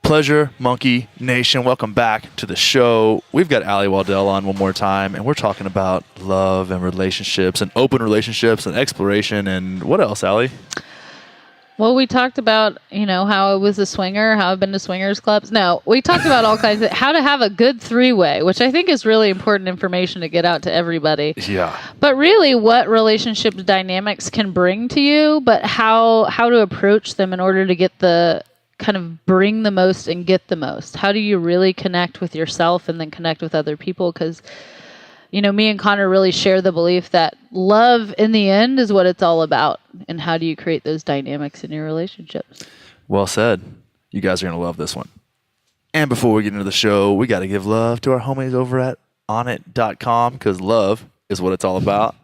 Pleasure Monkey Nation, welcome back to the show. We've got Allie Waddell on one more time, and we're talking about love and relationships and open relationships and exploration and what else, Allie? Well, we talked about, how I was a swinger, how I've been to swingers clubs. No, we talked about all kinds of how to have a good three-way, which I think is really important information to get out to everybody. Yeah. But really what relationship dynamics can bring to you, but how to approach them in order to get the kind of bring the most and get the most. How do you really connect with yourself and then connect with other people? Because, me and Connor really share the belief that love in the end is what it's all about. And how do you create those dynamics in your relationships? Well said. You guys are going to love this one. And before we get into the show, we got to give love to our homies over at Onnit.com because love is what it's all about.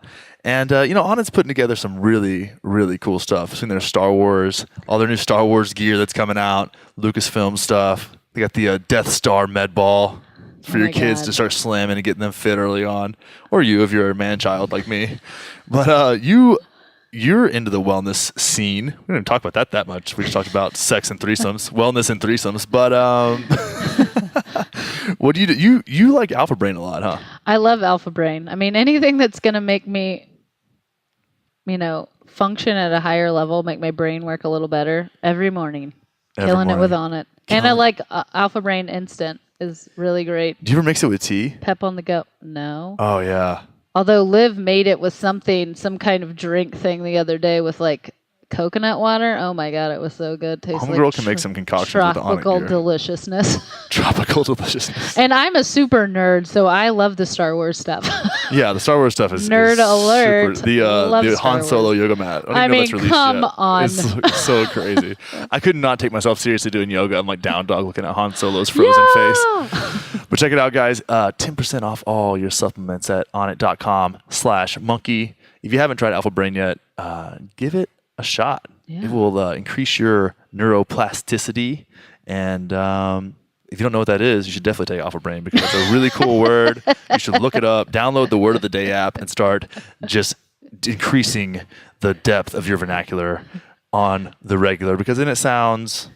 And, Onnit's putting together some really, really cool stuff. I've seen their Star Wars, all their new Star Wars gear that's coming out, Lucasfilm stuff. They got the Death Star med ball for your kids to start slamming and getting them fit early on. Or you, if you're a man-child like me. But you're into the wellness scene. We didn't talk about that much. We just talked about sex and threesomes, wellness and threesomes. But what do you do? You like Alpha Brain a lot, huh? I love Alpha Brain. I mean, anything that's going to make me function at a higher level, make my brain work a little better every morning. Killing it with Onnit. And I like Alpha Brain Instant is really great. Do you ever mix it with tea? Pep on the go. No. Oh, yeah. Although Liv made it with some kind of drink thing the other day with like coconut water. Oh my God, it was so good. Tastes Homegirl can make some concoctions with the Onnit tropical gear. Deliciousness. Tropical deliciousness. And I'm a super nerd, so I love the Star Wars stuff. Yeah, the Star Wars stuff is nerd alert. Super, the Han Solo yoga mat. I don't even know that's released come yet. on. It's so crazy. I could not take myself seriously doing yoga. I'm like down dog looking at Han Solo's frozen face. But check it out, guys. 10% off all your supplements at onnit.com/monkey. If you haven't tried Alpha Brain yet, give it a shot. Yeah. It will increase your neuroplasticity. And if you don't know what that is, you should definitely take Alpha Brain because it's a really cool word. You should look it up, download the Word of the Day app, and start just increasing the depth of your vernacular on the regular because then you sound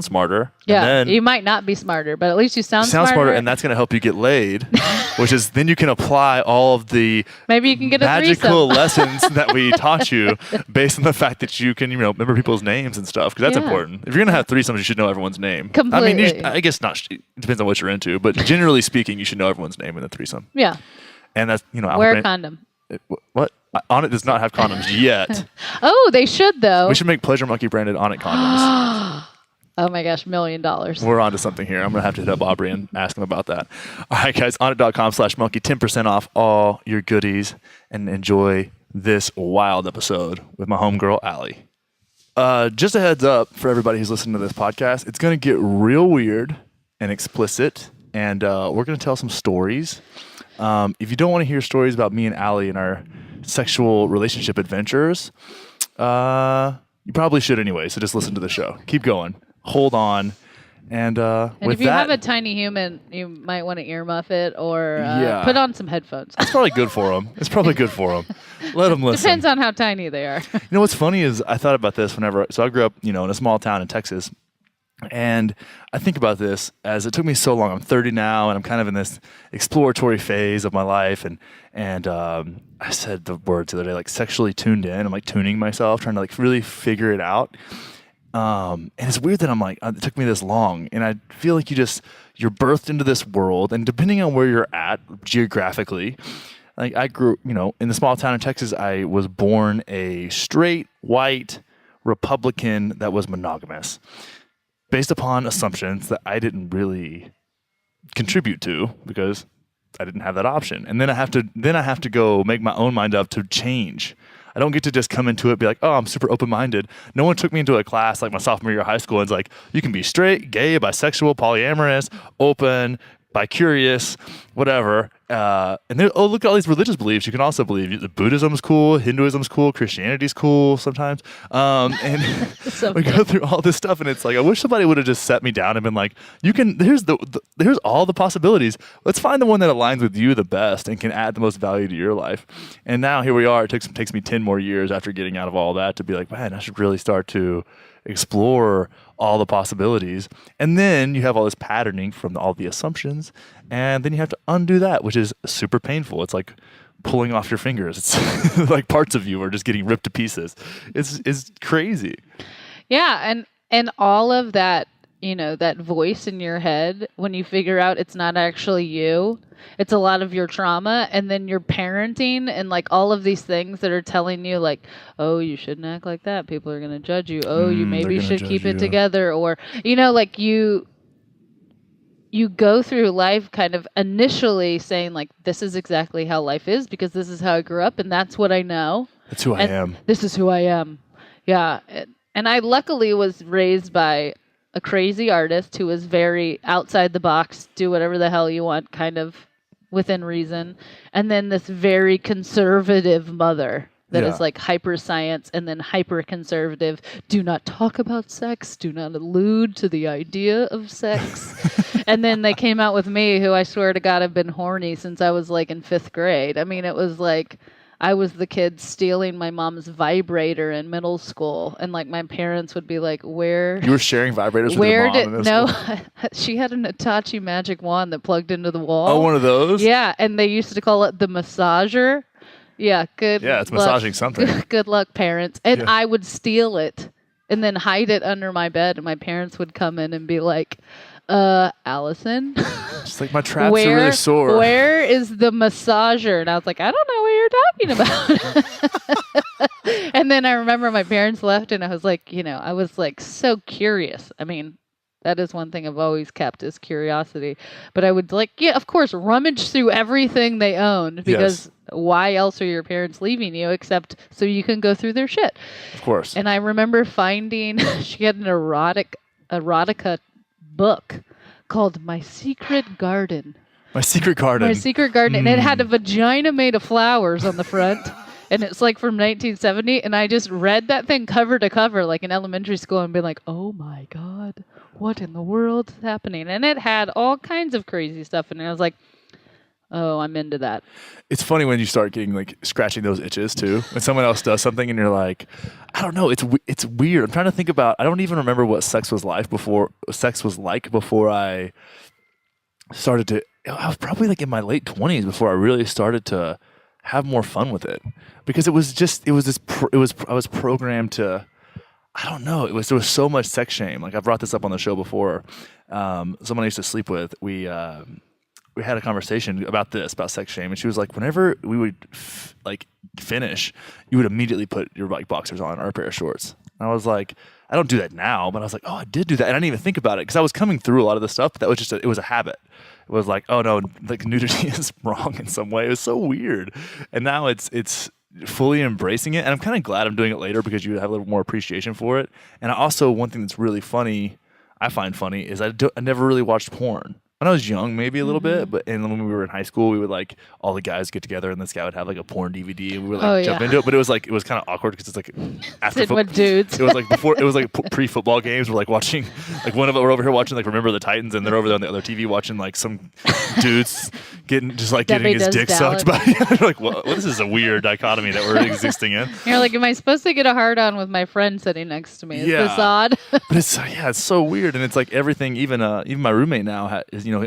smarter. Yeah, and then you might not be smarter, but at least you sound smarter, and that's going to help you get laid, which is then you can apply all of the maybe you can get magical lessons that we taught you based on the fact that you can remember people's names and stuff because that's important. If you're going to have threesomes, you should know everyone's name. Completely. I mean, I guess not. It depends on what you're into, but generally speaking, you should know everyone's name in the threesome. Yeah. And that's wear a condom. What? Onnit does not have condoms yet. Oh, they should though. We should make Pleasure Monkey branded Onnit condoms. Oh my gosh, $1 million. We're on to something here. I'm going to have to hit up Aubrey and ask him about that. All right, guys, onnit.com/monkey, 10% off all your goodies and enjoy this wild episode with my homegirl, Allie. Just a heads up for everybody who's listening to this podcast, it's going to get real weird and explicit, and we're going to tell some stories. If you don't want to hear stories about me and Allie and our sexual relationship adventures, you probably should anyway, so just listen to the show. Keep going. Hold on. And if you have a tiny human, you might want to earmuff it or put on some headphones. It's probably good for them. Let them listen. Depends on how tiny they are. You know what's funny is I thought about this so I grew up, in a small town in Texas. And I think about this as it took me so long. I'm 30 now, and I'm kind of in this exploratory phase of my life. And I said the word the other day, like sexually tuned in. I'm like tuning myself, trying to like really figure it out. And it's weird that I'm like, it took me this long. And I feel like you're birthed into this world. And depending on where you're at geographically, like I grew, in the small town in Texas, I was born a straight, white Republican that was monogamous, based upon assumptions that I didn't really contribute to because I didn't have that option. And then I have to go make my own mind up to change. I don't get to just come into it and be like, oh, I'm super open-minded. No one took me into a class like my sophomore year of high school and it's like, you can be straight, gay, bisexual, polyamorous, open, bi-curious, whatever. And then, look at all these religious beliefs. You can also believe that Buddhism's cool, Hinduism's cool, Christianity's cool sometimes. And we go through all this stuff, and it's like, I wish somebody would have just set me down and been like, here's all the possibilities. Let's find the one that aligns with you the best and can add the most value to your life. And now here we are. It takes me 10 more years after getting out of all that to be like, man, I should really start to explore all the possibilities. And then you have all this patterning from all the assumptions, and then you have to undo that, which is super painful. It's like pulling off your fingers. It's like parts of you are just getting ripped to pieces. It's crazy. Yeah, and all of that, that voice in your head, when you figure out it's not actually you, it's a lot of your trauma, and then your parenting and like all of these things that are telling you like, oh, you shouldn't act like that. People are going to judge you. Oh, you maybe should keep it together. Or, like you go through life kind of initially saying like, this is exactly how life is because this is how I grew up and that's what I know. That's who I am. This is who I am. Yeah. And I luckily was raised by a crazy artist who was very outside the box, do whatever the hell you want, kind of within reason. And then this very conservative mother that is like hyper science and then hyper conservative. Do not talk about sex. Do not allude to the idea of sex. And then they came out with me, who I swear to God have been horny since I was like in 5th grade. I mean, it was like I was the kid stealing my mom's vibrator in middle school, and like my parents would be like, "Where?" You were sharing vibrators with your mom in middle school? She had an Hitachi magic wand that plugged into the wall. Oh, one of those? Yeah, and they used to call it the massager. Yeah, good. Yeah, it's massaging something. Good luck, parents. And I would steal it and then hide it under my bed, and my parents would come in and be like, Allison. Just like, my traps are really sore. Where is the massager? And I was like, I don't know what you're talking about. And then I remember my parents left, and I was like, I was like so curious. I mean, that is one thing I've always kept is curiosity. But I would like, of course, rummage through everything they owned because why else are your parents leaving you except so you can go through their shit? Of course. And I remember finding, she had an erotica book called My Secret Garden. My Secret Garden. My Secret Garden. And it had a vagina made of flowers on the front. And it's like from 1970. And I just read that thing cover to cover like in elementary school and been like, oh my God, what in the world is happening? And it had all kinds of crazy stuff. And I was like, oh, I'm into that. It's funny when you start getting like scratching those itches too. When someone else does something and you're like, I don't know, it's weird. I'm trying to think about, I don't even remember what sex was like before I started to, I was probably like in my late 20s before I really started to have more fun with it. Because I was programmed to, I don't know, there was so much sex shame. Like I brought this up on the show before. Someone I used to sleep with, we had a conversation about sex shame, and she was like, whenever we would finish, you would immediately put your like boxers on or a pair of shorts. And I was like, I don't do that now, but I was like, oh, I did do that, and I didn't even think about it because I was coming through a lot of the stuff. But that was just it was a habit. It was like, oh no, like nudity is wrong in some way. It was so weird, and now it's fully embracing it, and I'm kind of glad I'm doing it later because you have a little more appreciation for it. And I also, one thing that's really funny, I find funny, is I never really watched porn. When I was young, maybe a little bit, but and when we were in high school, we would like all the guys get together, and this guy would have like a porn DVD, and we would like jump into it. But it was kind of awkward because it's like after with dudes. It was like before. It was like pre-football games. We're like watching, like one of us, we're over here watching like Remember the Titans, and they're over there on the other TV watching like some dudes getting his dick sucked by. Like, well, this is a weird dichotomy that we're existing in. You're like, am I supposed to get a hard on with my friend sitting next to me? Is this odd? But it's so weird, and it's like everything. Even my roommate now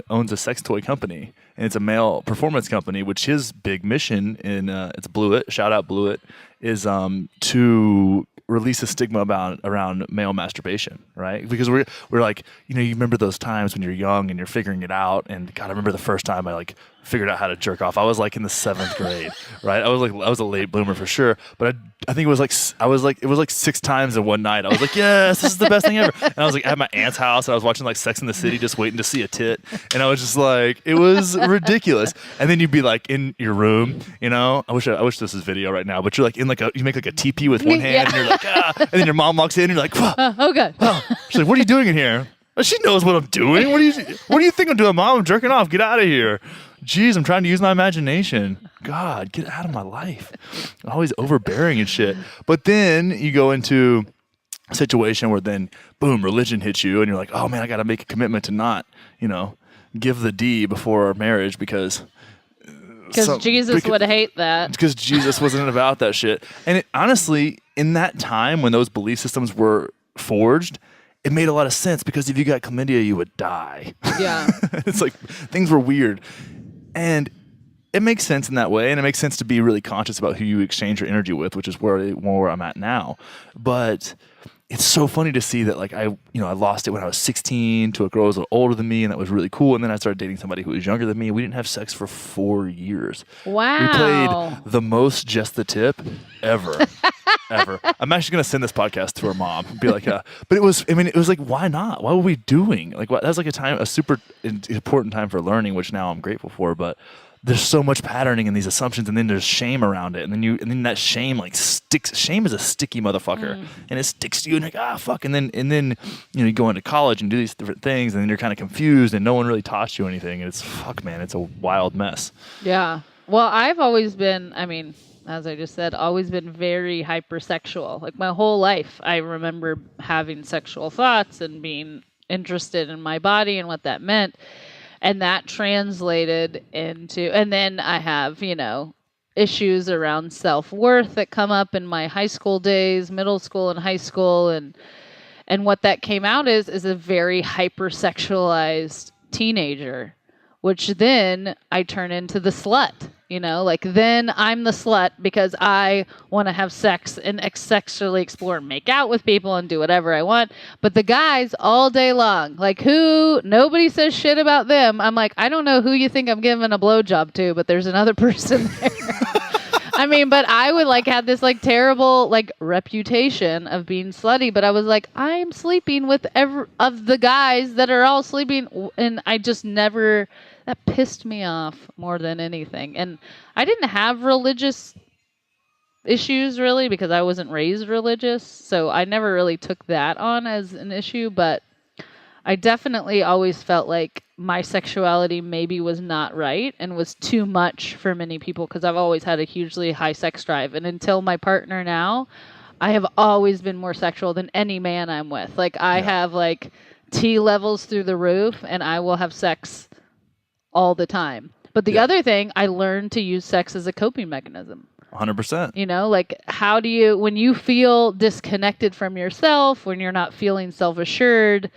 owns a sex toy company, and it's a male performance company, which his big mission in it's Blewett, shout out Blewett, is to release a stigma around male masturbation, right? Because we're like, you remember those times when you're young and you're figuring it out, and God, I remember the first time I like figured out how to jerk off. I was like in the 7th grade, right? I was a late bloomer for sure, but I think it was like 6 times in one night. I was like, yes, this is the best thing ever. And I was like at my aunt's house, and I was watching like Sex and the City, just waiting to see a tit, and I was just like, it was ridiculous. And then you'd be like in your room, I wish this was video right now, but you're like in like you make like a teepee with one hand, and you're like, and then your mom walks in, and you're like, oh God. She's like, what are you doing in here? She knows what I'm doing. What do you think I'm doing, Mom? I'm jerking off. Get out of here. Jeez, I'm trying to use my imagination. God, get out of my life. I'm always overbearing and shit. But then you go into a situation where then, boom, religion hits you, and you're like, oh man, I got to make a commitment to not, give the D before our marriage because Jesus would hate that. Because Jesus wasn't about that shit. And honestly, in that time when those belief systems were forged, it made a lot of sense because if you got chlamydia, you would die. Yeah. It's like things were weird. And it makes sense in that way. And it makes sense to be really conscious about who you exchange your energy with, which is where I'm at now. But it's so funny to see that, like, I lost it when I was 16 to a girl who was a little older than me, and that was really cool. And then I started dating somebody who was younger than me. We didn't have sex for 4 years. Wow. We played the most just the tip ever. Ever. I'm actually going to send this podcast to her mom and be like, but it was like, why not? What were we doing? Like, that was like a super important time for learning, which now I'm grateful for. But there's so much patterning in these assumptions, and then there's shame around it. And then that shame like sticks. Shame is a sticky motherfucker, and it sticks to you, and like, fuck. And then you go into college and do these different things, and then you're kind of confused, and no one really taught you anything. And it's it's a wild mess. Yeah. Well, I've always been, as I just said, always been very hypersexual. Like my whole life, I remember having sexual thoughts and being interested in my body and what that meant. And that translated into, and then I have, issues around self-worth that come up in my high school days, middle school and high school. And what that came out is a very hypersexualized teenager, which then I turn into the slut. Then I'm the slut because I want to have sex and sexually explore and make out with people and do whatever I want. But the guys all day long, nobody says shit about them. I'm like, I don't know who you think I'm giving a blowjob to, but there's another person there. But I would have this terrible reputation of being slutty, but I was like, I'm sleeping with every of the guys that are all sleeping, and I just never. That pissed me off more than anything. And I didn't have religious issues really because I wasn't raised religious, so I never really took that on as an issue, but I definitely always felt like my sexuality maybe was not right and was too much for many people because I've always had a hugely high sex drive. And until my partner now, I have always been more sexual than any man I'm with. I have T levels through the roof, and I will have sex all the time. But the other thing, I learned to use sex as a coping mechanism. 100%. How do you, when you feel disconnected from yourself, when you're not feeling self-assured,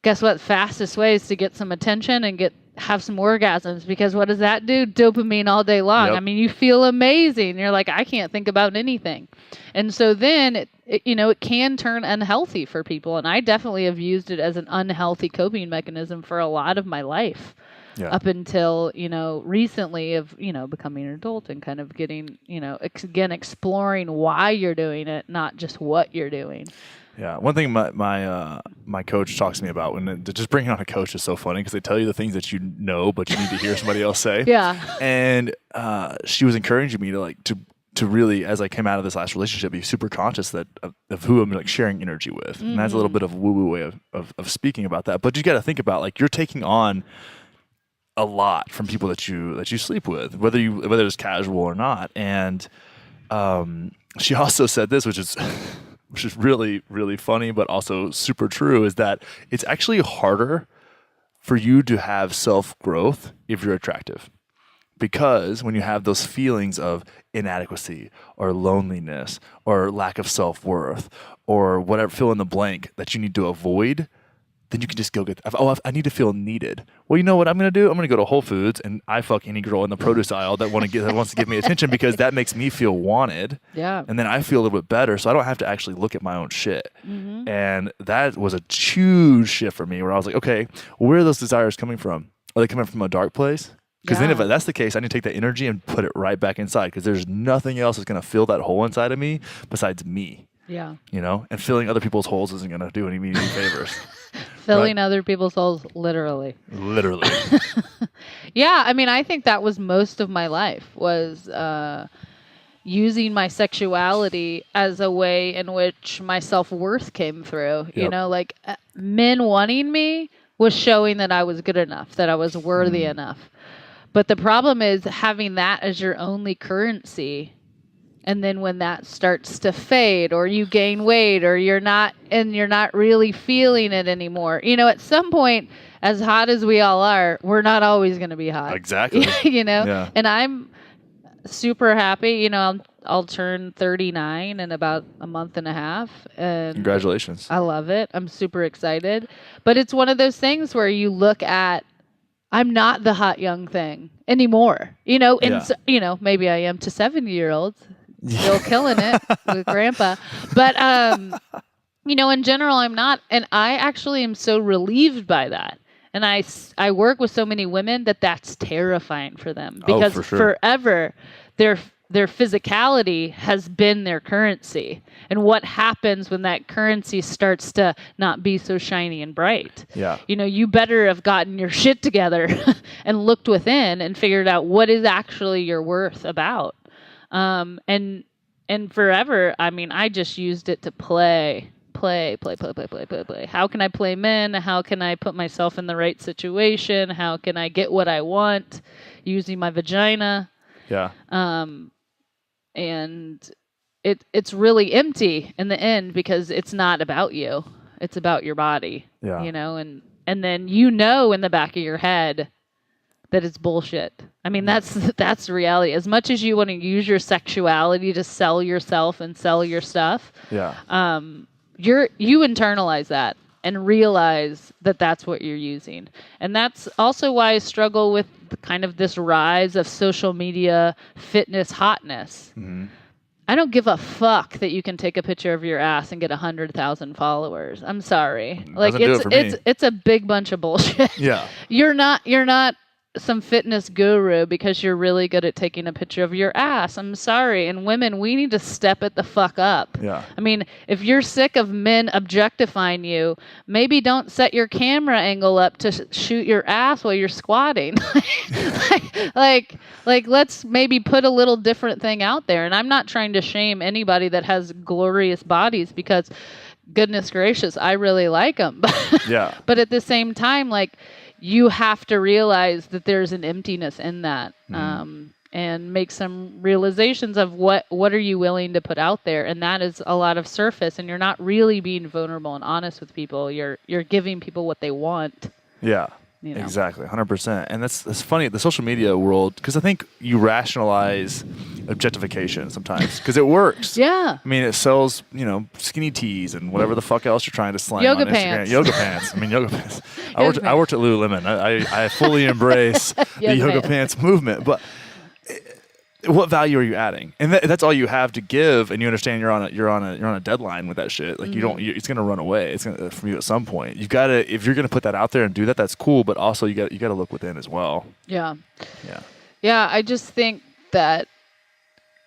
guess what? Fastest way is to get some attention and have some orgasms, because what does that do? Dopamine all day long. Yep. You feel amazing. You're like, I can't think about anything. And so then it can turn unhealthy for people. And I definitely have used it as an unhealthy coping mechanism for a lot of my life. Yeah. Up until, recently of, becoming an adult and kind of getting, again, exploring why you're doing it, not just what you're doing. Yeah. One thing my coach talks to me about, just bringing on a coach is so funny because they tell you the things that you know, but you need to hear somebody else say. Yeah. And she was encouraging me to really, as I came out of this last relationship, be super conscious of who I'm sharing energy with. Mm-hmm. And that's a little bit of a woo-woo way of speaking about that. But you got to think about you're taking on a lot from people that you sleep with, whether it's casual or not. And she also said this, which is really, really funny, but also super true, is that it's actually harder for you to have self-growth if you're attractive. Because when you have those feelings of inadequacy or loneliness or lack of self-worth or whatever, fill in the blank that you need to avoid, then you can just go I need to feel needed. Well, you know what I'm going to do? I'm going to go to Whole Foods and I fuck any girl in the produce aisle that wants to give me attention, because that makes me feel wanted. Yeah. And then I feel a little bit better, so I don't have to actually look at my own shit. Mm-hmm. And that was a huge shift for me, where I was like, okay, where are those desires coming from? Are they coming from a dark place? Because then if that's the case, I need to take that energy and put it right back inside, because there's nothing else that's going to fill that hole inside of me besides me. Yeah. And filling other people's holes isn't going to do any favors. Filling other people's holes, literally. Literally. Yeah, I think that was most of my life, was using my sexuality as a way in which my self-worth came through. Yep. Men wanting me was showing that I was good enough, that I was worthy enough. But the problem is having that as your only currency. And then when that starts to fade, or you gain weight, or you're not really feeling it anymore. At some point, as hot as we all are, we're not always going to be hot. Exactly. Yeah. And I'm super happy. I'm I'll turn 39 in about a month and a half, and Congratulations. I love it. I'm super excited. But it's one of those things where you look at, I'm not the hot young thing anymore. You know, and so, you know, maybe I am to 70-year-olds, still killing it with grandpa. But you know, in general, I'm not, and I actually am so relieved by that. And I work with so many women that's terrifying for them, because for sure. forever their physicality has been their currency. And what happens when that currency starts to not be so shiny and bright? Yeah. You know, you better have gotten your shit together and looked within and figured out what is actually your worth about. And forever, I mean, I just used it to play. How can I play men? How can I put myself in the right situation? How can I get what I want using my vagina? Yeah. And it's really empty in the end, because it's not about you. It's about your body. Yeah. You know, and then you know in the back of your head that it's bullshit. I mean, that's the reality. As much as you want to use your sexuality to sell yourself and sell your stuff, Yeah. you internalize that and realize that that's what you're using. And that's also why I struggle with kind of this rise of social media fitness hotness. Mm-hmm. I don't give a fuck that you can take a picture of your ass and get 100,000 followers. I'm sorry. Like, it's a big bunch of bullshit. Yeah. You're not some fitness guru because you're really good at taking a picture of your ass. I'm sorry. And women, we need to step it the fuck up. Yeah. I mean, if you're sick of men objectifying you, maybe don't set your camera angle up to shoot your ass while you're squatting. like let's maybe put a little different thing out there. And I'm not trying to shame anybody that has glorious bodies, because goodness gracious, I really like them. Yeah. But at the same time, like, you have to realize that there's an emptiness in that, and make some realizations of what are you willing to put out there. And that is a lot of surface, and you're not really being vulnerable and honest with people. You're giving people what they want. Yeah. You know? Exactly, 100%. And that's funny, the social media world, because I think you rationalize objectification sometimes because it works. Yeah. I mean, it sells, you know, skinny tees and whatever the fuck else you're trying to slang Yoga on Instagram. pants. Yoga pants. I mean, yoga pants. I worked at Lululemon. I fully embrace the yoga pants movement. But what value are you adding? And that's all you have to give. And you understand you're on a deadline with that shit. Like, it's gonna run away. It's gonna from you at some point. You've got to, if you're gonna put that out there and do that, that's cool. But also you got to look within as well. Yeah. Yeah. Yeah. I just think that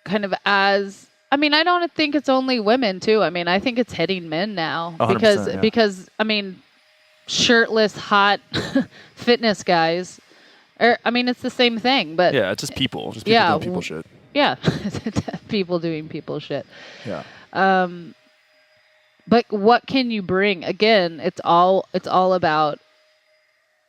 kind of I don't think it's only women too. I mean, I think it's hitting men now because I mean, shirtless, hot fitness guys. It's the same thing, but yeah, it's just people doing people shit. Yeah, people doing people shit. Yeah. But what can you bring? Again, it's all about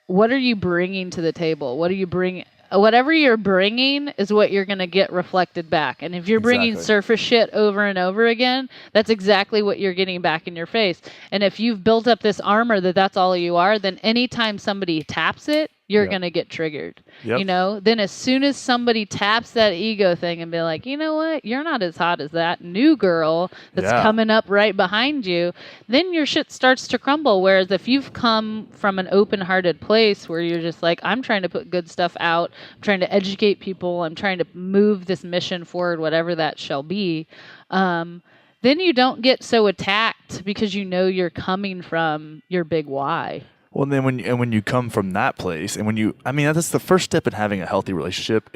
what are you bringing to the table? What are you bringing? Whatever you're bringing is what you're going to get reflected back. And if you're bringing surface shit over and over again, that's exactly what you're getting back in your face. And if you've built up this armor that's all you are, then anytime somebody taps it, you're going to get triggered. Yep. You know, then as soon as somebody taps that ego thing and be like, you know what, you're not as hot as that new girl that's coming up right behind you, then your shit starts to crumble. Whereas if you've come from an open-hearted place where you're just like, I'm trying to put good stuff out, I'm trying to educate people, I'm trying to move this mission forward, whatever that shall be, then you don't get so attacked because you know you're coming from your big why. Well, then when you come from that place, and that's the first step in having a healthy relationship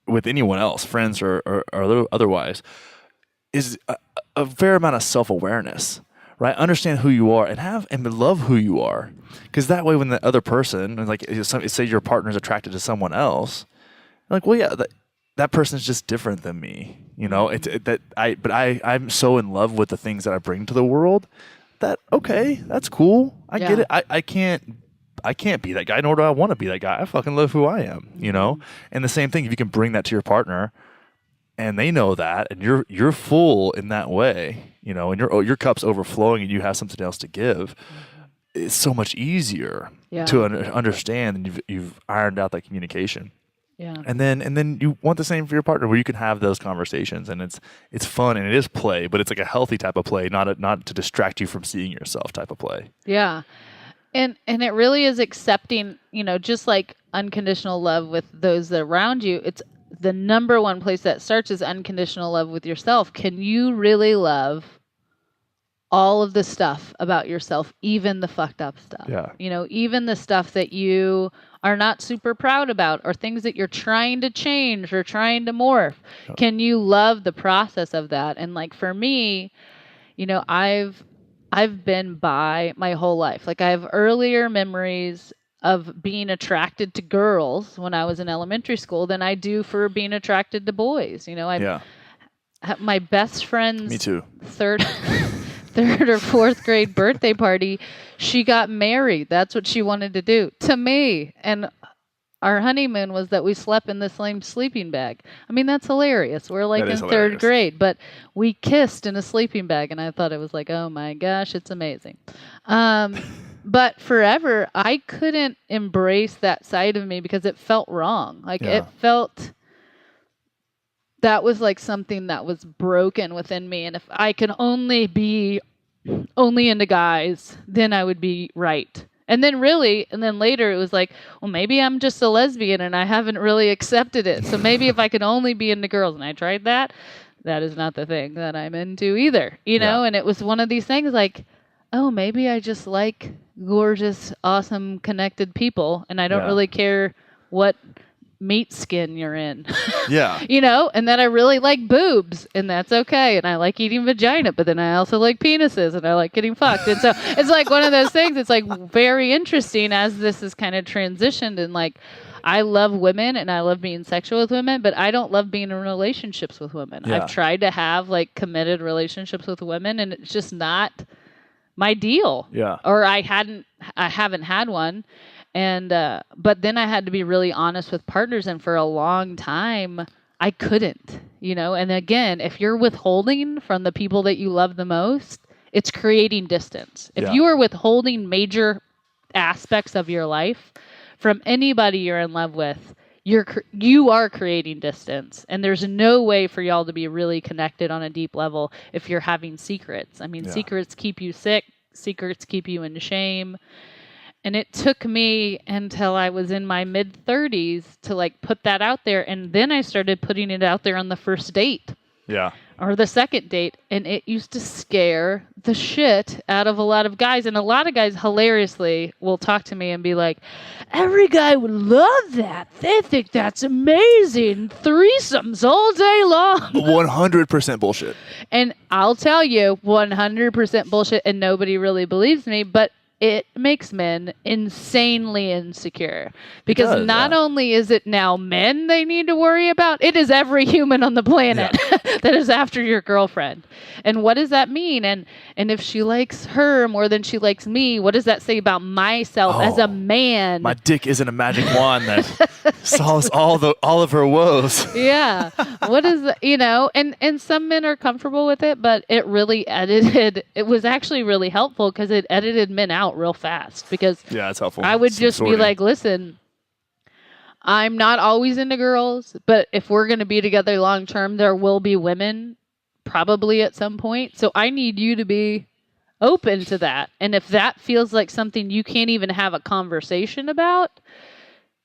with anyone else, friends or otherwise, is a fair amount of self-awareness, right? Understand who you are and love who you are, because that way, when the other person, like say your partner's attracted to someone else, you're like, well, yeah, that person's just different than me, you know. I'm so in love with the things that I bring to the world. That's cool. I get it. I can't be that guy, nor do I want to be that guy. I fucking love who I am, you know? And the same thing, if you can bring that to your partner and they know that, and you're full in that way, you know, and your cup's overflowing and you have something else to give, it's so much easier to understand, and you've ironed out that communication. Yeah. And then you want the same for your partner, where you can have those conversations, and it's fun, and it is play, but it's like a healthy type of play, not to distract you from seeing yourself type of play. Yeah. And it really is accepting, just like unconditional love with those that are around you. It's the number one place that starts is unconditional love with yourself. Can you really love all of the stuff about yourself, even the fucked up stuff? Yeah. Even the stuff that you are not super proud about, or things that you're trying to change or trying to morph. Yep. Can you love the process of that? And like for me, I've been bi my whole life. Like I have earlier memories of being attracted to girls when I was in elementary school than I do for being attracted to boys. My best friend's Me too. third or fourth grade birthday party, she got married. That's what she wanted to do to me. And our honeymoon was that we slept in the same sleeping bag. I mean, that's hilarious. We're like in third grade, but we kissed in a sleeping bag, and I thought it was like, oh my gosh, it's amazing. But forever, I couldn't embrace that side of me because it felt wrong. Like it felt that was like something that was broken within me. And if I could only be only into guys, then I would be right. And then later it was like, well, maybe I'm just a lesbian and I haven't really accepted it. So maybe if I could only be into girls, and I tried that, that is not the thing that I'm into either, And it was one of these things like, oh, maybe I just like gorgeous, awesome, connected people, and I don't really care what meat skin you're in. Yeah. And that I really like boobs, and that's okay. And I like eating vagina, but then I also like penises, and I like getting fucked. And so it's like one of those things. It's like very interesting as this is kind of transitioned. And like, I love women and I love being sexual with women, but I don't love being in relationships with women. Yeah. I've tried to have like committed relationships with women, and it's just not my deal. Yeah. Or I haven't had one. And, but then I had to be really honest with partners. And for a long time, I couldn't, and again, if you're withholding from the people that you love the most, it's creating distance. If you are withholding major aspects of your life from anybody you're in love with, you are creating distance. And there's no way for y'all to be really connected on a deep level if you're having secrets. I mean, secrets keep you sick. Secrets keep you in shame. And it took me until I was in my mid-30s to like put that out there. And then I started putting it out there on the first date. Yeah. Or the second date. And it used to scare the shit out of a lot of guys. And a lot of guys hilariously will talk to me and be like, every guy would love that. They think that's amazing. Threesomes all day long. 100% bullshit. And I'll tell you, 100% bullshit. And nobody really believes me. But it makes men insanely insecure because not only is it now men they need to worry about, it is every human on the planet that is after your girlfriend. And what does that mean? And if she likes her more than she likes me, what does that say about myself as a man? My dick isn't a magic wand that solves all of her woes. Yeah. What is that? And some men are comfortable with it, but it was actually really helpful because it edited men out real fast because it's helpful. I would just be like, listen, I'm not always into girls, but if we're going to be together long term, there will be women probably at some point. So I need you to be open to that. And if that feels like something you can't even have a conversation about,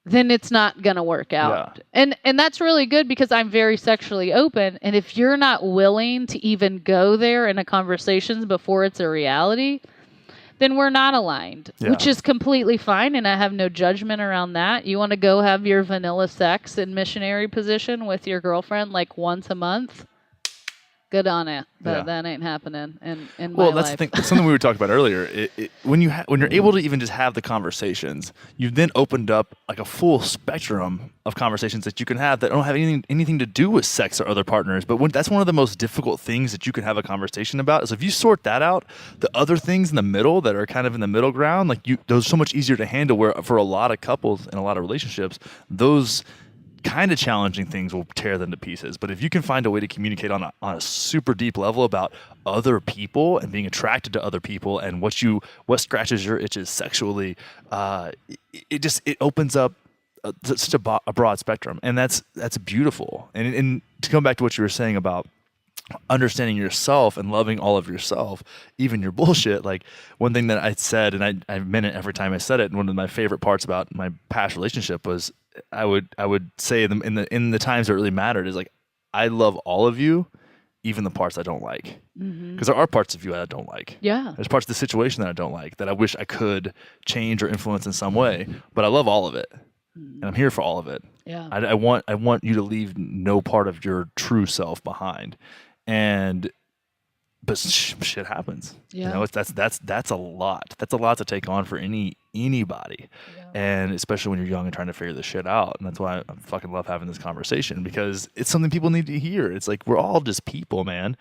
then it's not going to work out. Yeah. And that's really good because I'm very sexually open. And if you're not willing to even go there in a conversation before it's a reality, then we're not aligned, which is completely fine. And I have no judgment around that. You want to go have your vanilla sex in missionary position with your girlfriend like once a month? Good on it. But that ain't happening in my life. Well, that's the thing. Something we were talking about earlier. When you're able to even just have the conversations, you've then opened up like a full spectrum of conversations that you can have that don't have anything to do with sex or other partners. But that's one of the most difficult things that you can have a conversation about. Is if you sort that out, the other things in the middle that are kind of in the middle ground, like those are so much easier to handle. Where for a lot of couples and a lot of relationships, those kind of challenging things will tear them to pieces. But if you can find a way to communicate on a super deep level about other people and being attracted to other people and what scratches your itches sexually, it opens up such a broad spectrum, and that's beautiful. And to come back to what you were saying about understanding yourself and loving all of yourself, even your bullshit. Like, one thing that I said, and I meant it every time I said it, and one of my favorite parts about my past relationship was I would say them in the times that really mattered is like, I love all of you, even the parts I don't like. Because there are parts of you I don't like. Yeah. There's parts of the situation that I don't like that I wish I could change or influence in some way, but I love all of it. And I'm here for all of it. Yeah. I want you to leave no part of your true self behind. But shit happens. Yeah. You know, that's a lot. That's a lot to take on for anybody. Yeah. And especially when you're young and trying to figure this shit out. And that's why I fucking love having this conversation, because it's something people need to hear. It's like, we're all just people, man.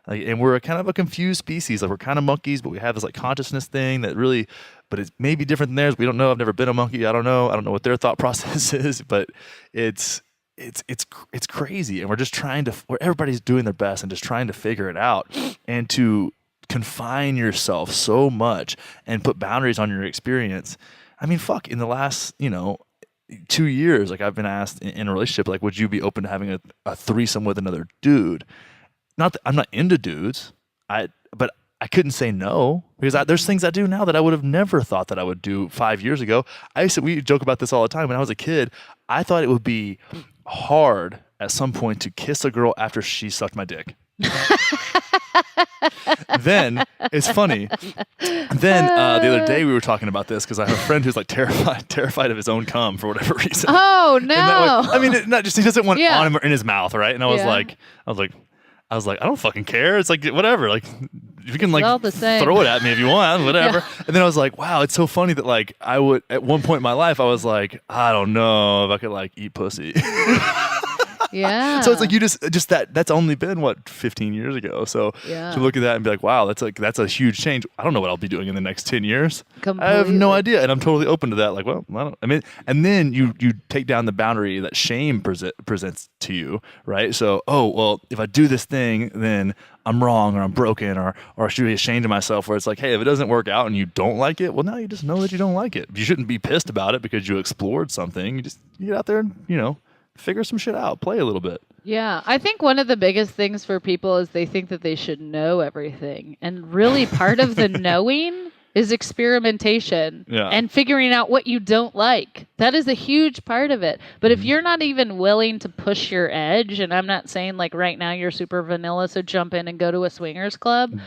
Like, and we're kind of a confused species. Like, we're kind of monkeys, but we have this like consciousness thing that really, but it's maybe different than theirs. We don't know. I've never been a monkey. I don't know what their thought process is, but it's crazy. And we're just where everybody's doing their best and just trying to figure it out, and to confine yourself so much and put boundaries on your experience. I mean, fuck, in the last, 2 years, like, I've been asked in a relationship, like, would you be open to having a threesome with another dude? Not that I'm not into dudes, but I couldn't say no, because there's things I do now that I would have never thought that I would do 5 years ago. We joke about this all the time. When I was a kid, I thought it would be hard at some point to kiss a girl after she sucked my dick. Then it's funny. Then the other day we were talking about this, because I have a friend who's like terrified of his own cum for whatever reason. Oh no! I mean, not just, he doesn't want Yeah. on him or in his mouth, right? And I was like, I don't fucking care. It's like, whatever. Like, you can like all the same. throw it at me if you want, whatever. Yeah. And then I was like, wow, it's so funny that like I would, at one point in my life, I was like, I don't know if I could like eat pussy. Yeah. So it's like, you just that's only been 15 years ago. So Yeah. to look at that and be like, wow, that's a huge change. I don't know what I'll be doing in the next 10 years. Completely. I have no idea. And I'm totally open to that. Like, well, and then you take down the boundary that shame presents to you, right? So, oh, well, if I do this thing, then I'm wrong, or I'm broken, or I should be ashamed of myself, where it's like, hey, if it doesn't work out and you don't like it, well, now you just know that you don't like it. You shouldn't be pissed about it because you explored something. You get out there and, figure some shit out, play a little bit. Yeah, I think one of the biggest things for people is they think that they should know everything. And really part of the knowing is experimentation and figuring out what you don't like. That is a huge part of it. But if you're not even willing to push your edge, and I'm not saying like right now you're super vanilla, so jump in and go to a swingers club.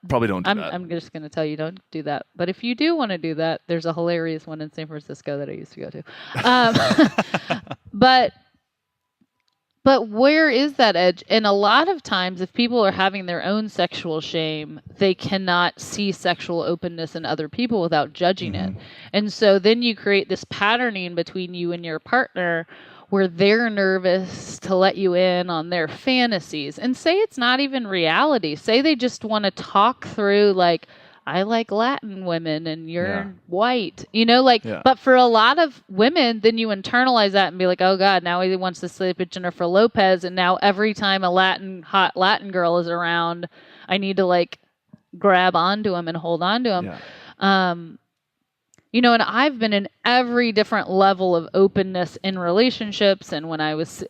Probably don't do that. I'm just going to tell you, don't do that. But if you do want to do that, there's a hilarious one in San Francisco that I used to go to. But where is that edge? And a lot of times, if people are having their own sexual shame, they cannot see sexual openness in other people without judging it. And so then you create this patterning between you and your partner, where they're nervous to let you in on their fantasies. And say it's not even reality. Say they just want to talk through, like, I like Latin women and you're white, but for a lot of women, then you internalize that and be like, oh God, now he wants to sleep with Jennifer Lopez. And now every time a hot Latin girl is around, I need to like grab onto him and hold onto him. And I've been in every different level of openness in relationships, and when I was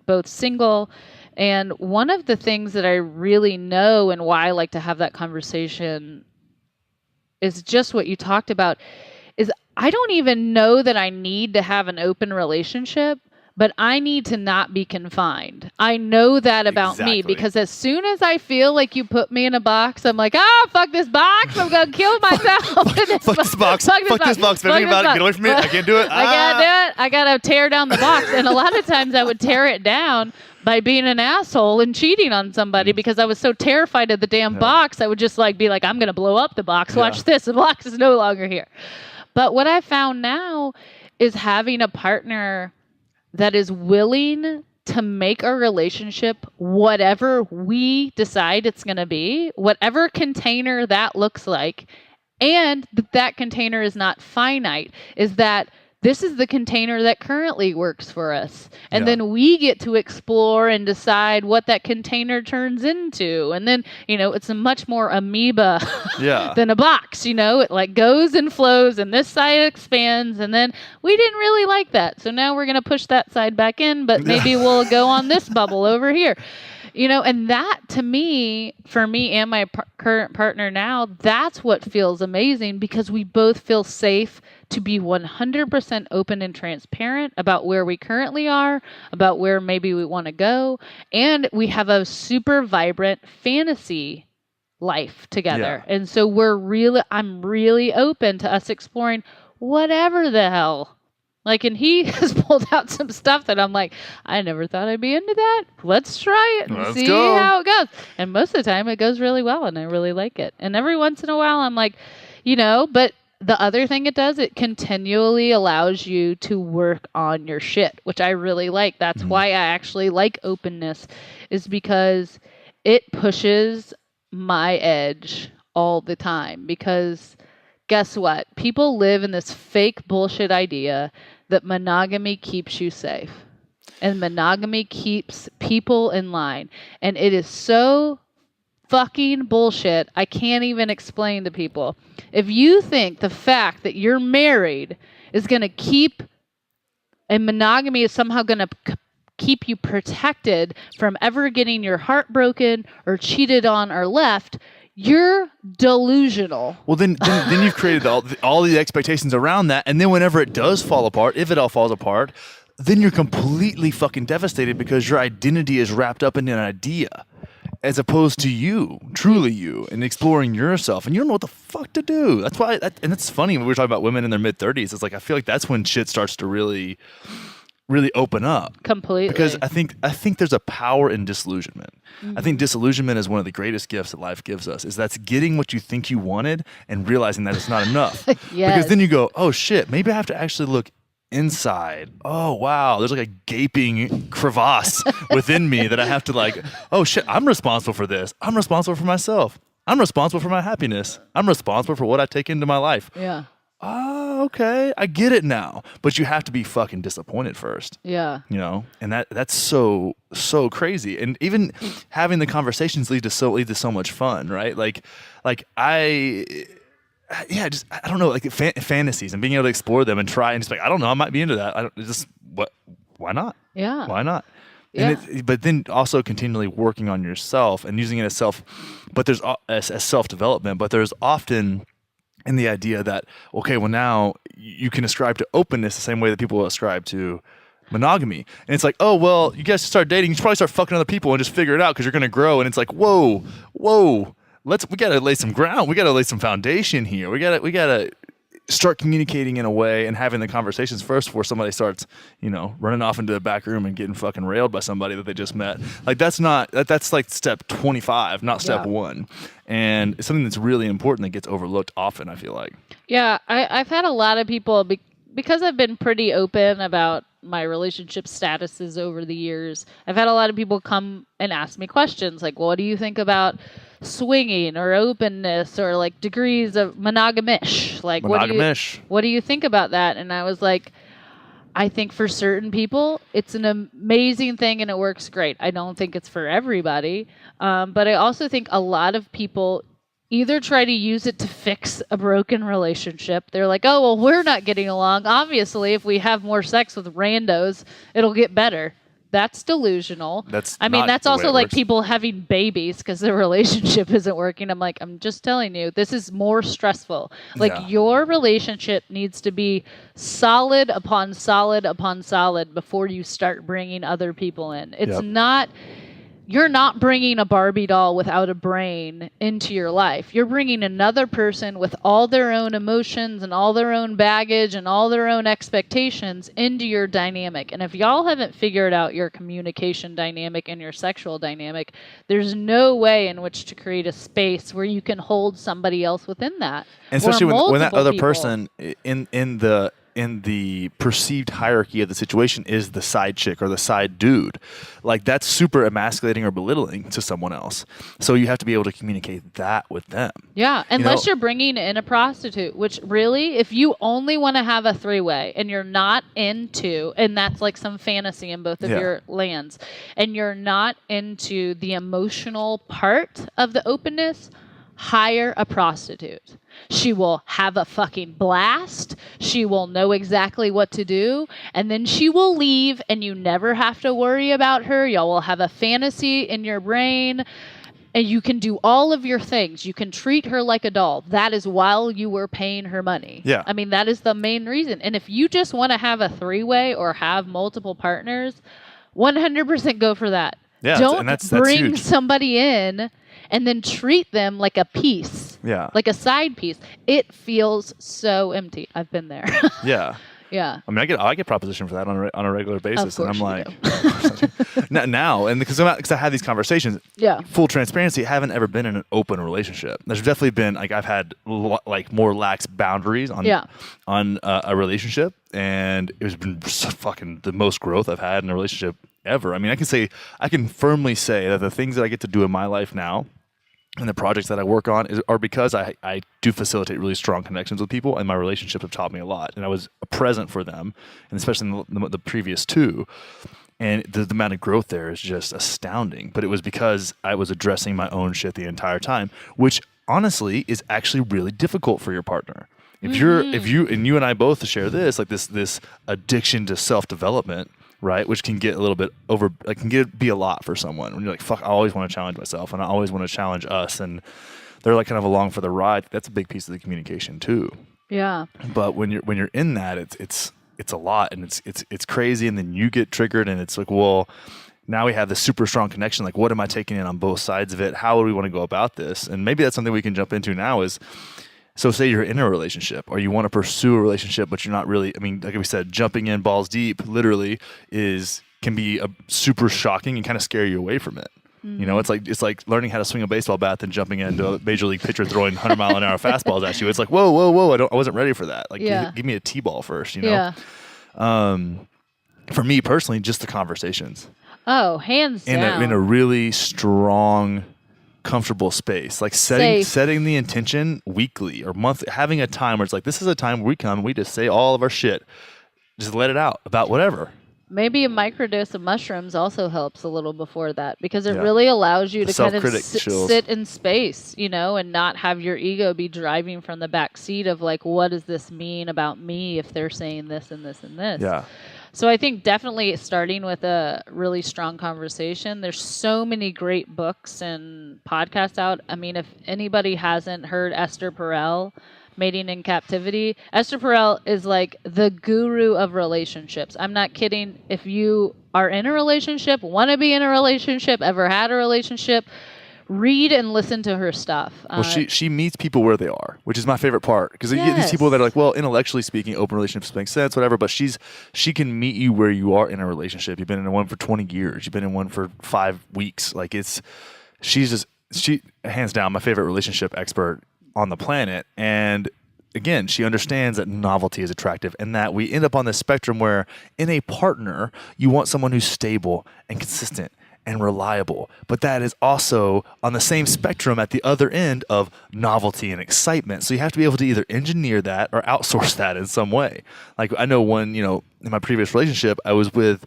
both single. And one of the things that I really know, and why I like to have that conversation, is just what you talked about, is I don't even know that I need to have an open relationship, but I need to not be confined. I know that about me, because as soon as I feel like you put me in a box, I'm like, fuck this box. I'm going to kill myself. Fuck this box. Fuck this box. Think about it. Get away from me. I can't do it. I can't do it. I got to tear down the box. And a lot of times I would tear it down by being an asshole and cheating on somebody, because I was so terrified of the damn box. I would just be like, I'm going to blow up the box. Watch this. The box is no longer here. But what I found now is having a partner that is willing to make our relationship whatever we decide it's going to be, whatever container that looks like, and that container is not finite, is that this is the container that currently works for us. And Yeah. then we get to explore and decide what that container turns into. And then, it's a much more amoeba Yeah. than a box, it like goes and flows and this side expands. And then we didn't really like that. So now we're going to push that side back in, but maybe we'll go on this bubble over here. And that to me, for me and my current partner now, that's what feels amazing because we both feel safe to be 100% open and transparent about where we currently are, about where maybe we want to go. And we have a super vibrant fantasy life together. Yeah. And so I'm really open to us exploring whatever the hell. Like, and he has pulled out some stuff that I'm like, I never thought I'd be into that. Let's try it and Let's see go. how it goes. And most of the time it goes really well and I really like it. And every once in a while I'm like, but the other thing it does, it continually allows you to work on your shit, which I really like. That's why I actually like openness, is because it pushes my edge all the time. Because guess what? People live in this fake bullshit idea that monogamy keeps you safe. And monogamy keeps people in line. And it is so fucking bullshit. I can't even explain to people. If you think the fact that you're married is going to keep, and monogamy is somehow going to keep you protected from ever getting your heart broken or cheated on or left, you're delusional. Well, then you've created all the expectations around that, and then whenever it does fall apart, if it all falls apart, then you're completely fucking devastated because your identity is wrapped up in an idea, as opposed to you, truly you, and exploring yourself, and you don't know what the fuck to do. That's why, and it's funny when we're talking about women in their mid-30s. It's like I feel like that's when shit starts to really open up. Completely. Because I think there's a power in disillusionment. I think disillusionment is one of the greatest gifts that life gives us. Is that's getting what you think you wanted and realizing that it's not enough. Yes. Because then you go, oh shit, maybe I have to actually look inside. Oh wow, there's like a gaping crevasse within me that I have to like, oh shit, I'm responsible for this. I'm responsible for myself. I'm responsible for my happiness. I'm responsible for what I take into my life. Yeah. Oh, okay. I get it now. But you have to be fucking disappointed first. Yeah. And that's so crazy. And even having the conversations lead to so much fun, right? I don't know, like fantasies and being able to explore them and try and just like, I don't know, I might be into that. Why not? Yeah. Why not? Yeah. And but then also continually working on yourself and using it as self-development, but there's often in the idea that, okay, well now you can ascribe to openness the same way that people ascribe to monogamy. And it's like, oh, well, you guys start dating, you should probably start fucking other people and just figure it out because you're going to grow. And it's like, whoa, we got to lay some ground. We got to lay some foundation here. We got to start communicating in a way and having the conversations first before somebody starts, running off into the back room and getting fucking railed by somebody that they just met. Like that's like step 25, not step 1. And it's something that's really important that gets overlooked often, I feel like. Yeah, I've had a lot of people, because I've been pretty open about my relationship statuses over the years, I've had a lot of people come and ask me questions like, well, what do you think about swinging or openness or like degrees of monogamish? Like, what do you think about that? And I was like, I think for certain people, it's an amazing thing and it works great. I don't think it's for everybody. But I also think a lot of people either try to use it to fix a broken relationship. They're like, oh, well, we're not getting along. Obviously, if we have more sex with randos, it'll get better. That's delusional. That's also like people having babies because their relationship isn't working. I'm like, I'm just telling you, this is more stressful. Like your relationship needs to be solid upon solid upon solid before you start bringing other people in. It's not... You're not bringing a Barbie doll without a brain into your life. You're bringing another person with all their own emotions and all their own baggage and all their own expectations into your dynamic. And if y'all haven't figured out your communication dynamic and your sexual dynamic, there's no way in which to create a space where you can hold somebody else within that. And especially when that other person in in the perceived hierarchy of the situation is the side chick or the side dude. Like that's super emasculating or belittling to someone else. So you have to be able to communicate that with them. Yeah, unless you're bringing in a prostitute, which really, if you only want to have a three-way and you're not into, and that's like some fantasy in both of your lands, and you're not into the emotional part of the openness, hire a prostitute. She will have a fucking blast. She will know exactly what to do. And then she will leave and you never have to worry about her. Y'all will have a fantasy in your brain and you can do all of your things. You can treat her like a doll. That is while you were paying her money. Yeah. I mean, that is the main reason. And if you just want to have a three-way or have multiple partners, 100% go for that. Yeah, Don't that's bring huge. somebody in and then treat them like a piece. Yeah. Like a side piece. It feels so empty. I've been there. Yeah. Yeah. I mean, I get proposition for that on a regular basis, and I'm like, now, and because I had these conversations. Yeah. Full transparency, I haven't ever been in an open relationship. There's definitely been like I've had like more lax boundaries on a relationship, and it's been so fucking the most growth I've had in a relationship ever. I mean, I can firmly say that the things that I get to do in my life now and the projects that I work on are because I do facilitate really strong connections with people, and my relationships have taught me a lot. And I was present for them, and especially in the previous two. And the amount of growth there is just astounding. But it was because I was addressing my own shit the entire time, which honestly is actually really difficult for your partner. If you and I both share this, like this addiction to self-development, right? Which can get a little bit be a lot for someone when you're like, fuck, I always want to challenge myself and I always want to challenge us. And they're like kind of along for the ride. That's a big piece of the communication too. Yeah. But when you're in that, it's a lot and it's crazy. And then you get triggered and it's like, well, now we have this super strong connection. Like, what am I taking in on both sides of it? How would we want to go about this? And maybe that's something we can jump into now is, so say you're in a relationship or you want to pursue a relationship, but you're not really, I mean, like we said, jumping in balls deep literally can be super shocking and kind of scare you away from it. Mm-hmm. You know, it's like learning how to swing a baseball bat than jumping into a major league pitcher throwing 100-mile-an-hour fastballs at you. It's like, whoa, I wasn't ready for that. Like, give me a T-ball first, you know? Yeah. For me personally, just the conversations. Oh, hands down. In a really strong, comfortable space, like setting the intention weekly or monthly, having a time where it's like, this is a time where we come and we just say all of our shit, just let it out about whatever. Maybe a microdose of mushrooms also helps a little before that because it really allows you to kind of sit in space, you know, and not have your ego be driving from the back seat of like, what does this mean about me if they're saying this and this and this? Yeah. So I think definitely starting with a really strong conversation. There's so many great books and podcasts out. I mean, if anybody hasn't heard Esther Perel, Mating in Captivity, Esther Perel is like the guru of relationships. I'm not kidding. If you are in a relationship, want to be in a relationship, ever had a relationship, read and listen to her stuff. Well, she meets people where they are, which is my favorite part. Because you get these people that are like, well, intellectually speaking, open relationships make sense, whatever. But she can meet you where you are in a relationship. You've been in one for 20 years. You've been in one for 5 weeks. Like she's hands down my favorite relationship expert on the planet. And again, she understands that novelty is attractive and that we end up on this spectrum where in a partner, you want someone who's stable and consistent and reliable, but that is also on the same spectrum at the other end of novelty and excitement. So you have to be able to either engineer that or outsource that in some way. Like I know in my previous relationship, I was with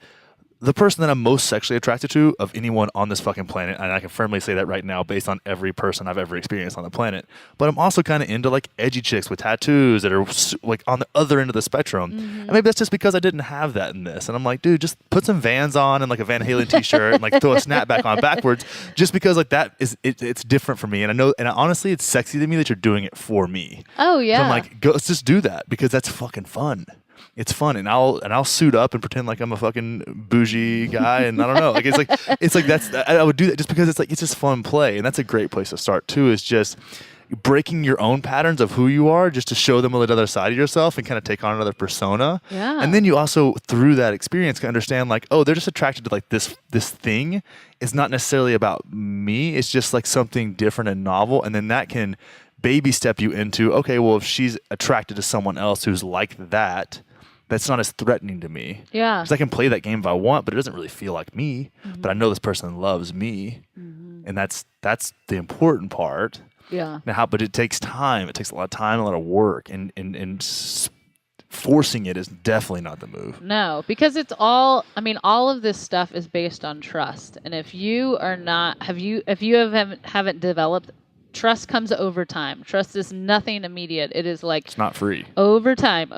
the person that I'm most sexually attracted to of anyone on this fucking planet, and I can firmly say that right now based on every person I've ever experienced on the planet. But I'm also kind of into like edgy chicks with tattoos that are like on the other end of the spectrum. Mm-hmm. And maybe that's just because I didn't have that in this. And I'm like, dude, just put some Vans on and like a Van Halen t-shirt and like throw a snapback on backwards, just because like that is it's different for me. And I know, and honestly, it's sexy to me that you're doing it for me. Oh yeah. So I'm like, let's just do that because that's fucking fun. It's fun, and I'll suit up and pretend like I'm a fucking bougie guy, and I don't know, like it's like that's I would do that just because it's just fun play, and that's a great place to start too. Is just breaking your own patterns of who you are, just to show them another side of yourself and kind of take on another persona. Yeah. And then you also through that experience can understand like, oh, they're just attracted to like this thing. It's not necessarily about me. It's just like something different and novel, and then that can baby step you into okay, well, if she's attracted to someone else who's like that. that's not as threatening to me. Yeah. Because I can play that game if I want, but it doesn't really feel like me. But I know this person loves me, and that's the important part. Yeah. Now, but it takes time. It takes a lot of time, a lot of work, and forcing it is definitely not the move. No, because it's all, I mean, all of this stuff is based on trust. And if you are not, haven't developed, trust comes over time. Trust is nothing immediate. It is like, It's not free. over time,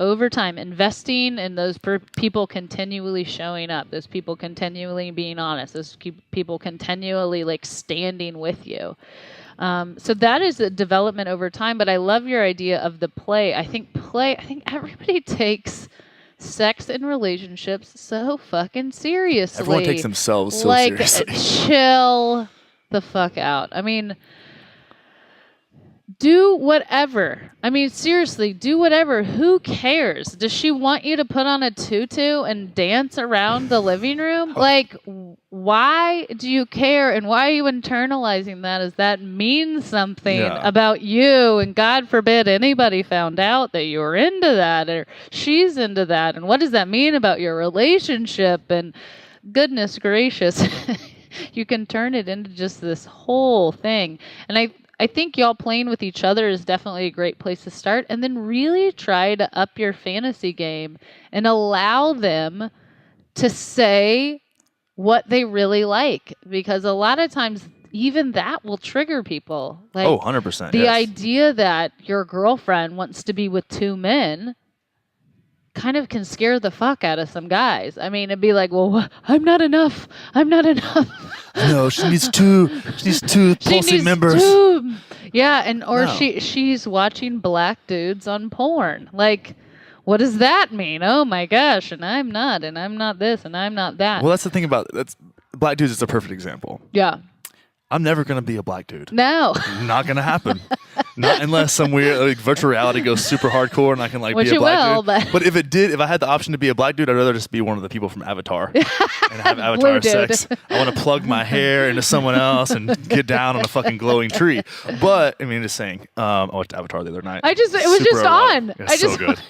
investing in those people continually showing up, those people continually being honest, those people continually like standing with you. So that is a development over time, but I love your idea of the play. I think everybody takes sex and relationships so fucking seriously. Everyone takes themselves so like, seriously. Chill the fuck out. I mean, do whatever. I mean, seriously, do whatever. Who cares? Does she want you to put on a tutu and dance around the living room? Like, why do you care? And why are you internalizing that? Does that mean something about you? And God forbid anybody found out that you were into that or she's into that. And what does that mean about your relationship? And goodness gracious, you can turn it into just this whole thing. And I think y'all playing with each other is definitely a great place to start. And then really try to up your fantasy game and allow them to say what they really like. Because a lot of times, even that will trigger people. Like, 100%. The idea that your girlfriend wants to be with two men kind of can scare the fuck out of some guys. I mean, it'd be like, well, I'm not enough. No, she needs two pulsing members. Yeah, and she's watching black dudes on porn. Like, what does that mean? Oh my gosh, and I'm not this, and I'm not that. Well, that's the thing about black dudes is a perfect example. Yeah. I'm never going to be a black dude. No. Not going to happen. Not unless some weird like, virtual reality goes super hardcore and I can Which be a black dude. But if I had the option to be a black dude, I'd rather just be one of the people from Avatar and have Avatar sex. I want to plug my hair into someone else and get down on a fucking glowing tree. But I mean, just saying, I watched Avatar the other night. It was just on.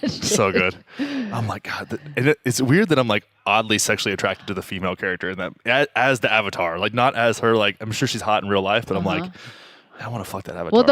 So good. I'm like, God, it's weird that I'm like oddly sexually attracted to the female character in that as the Avatar, like not as her. Like I'm sure she's hot in real life, but I'm like, I want to fuck that Avatar. Well, the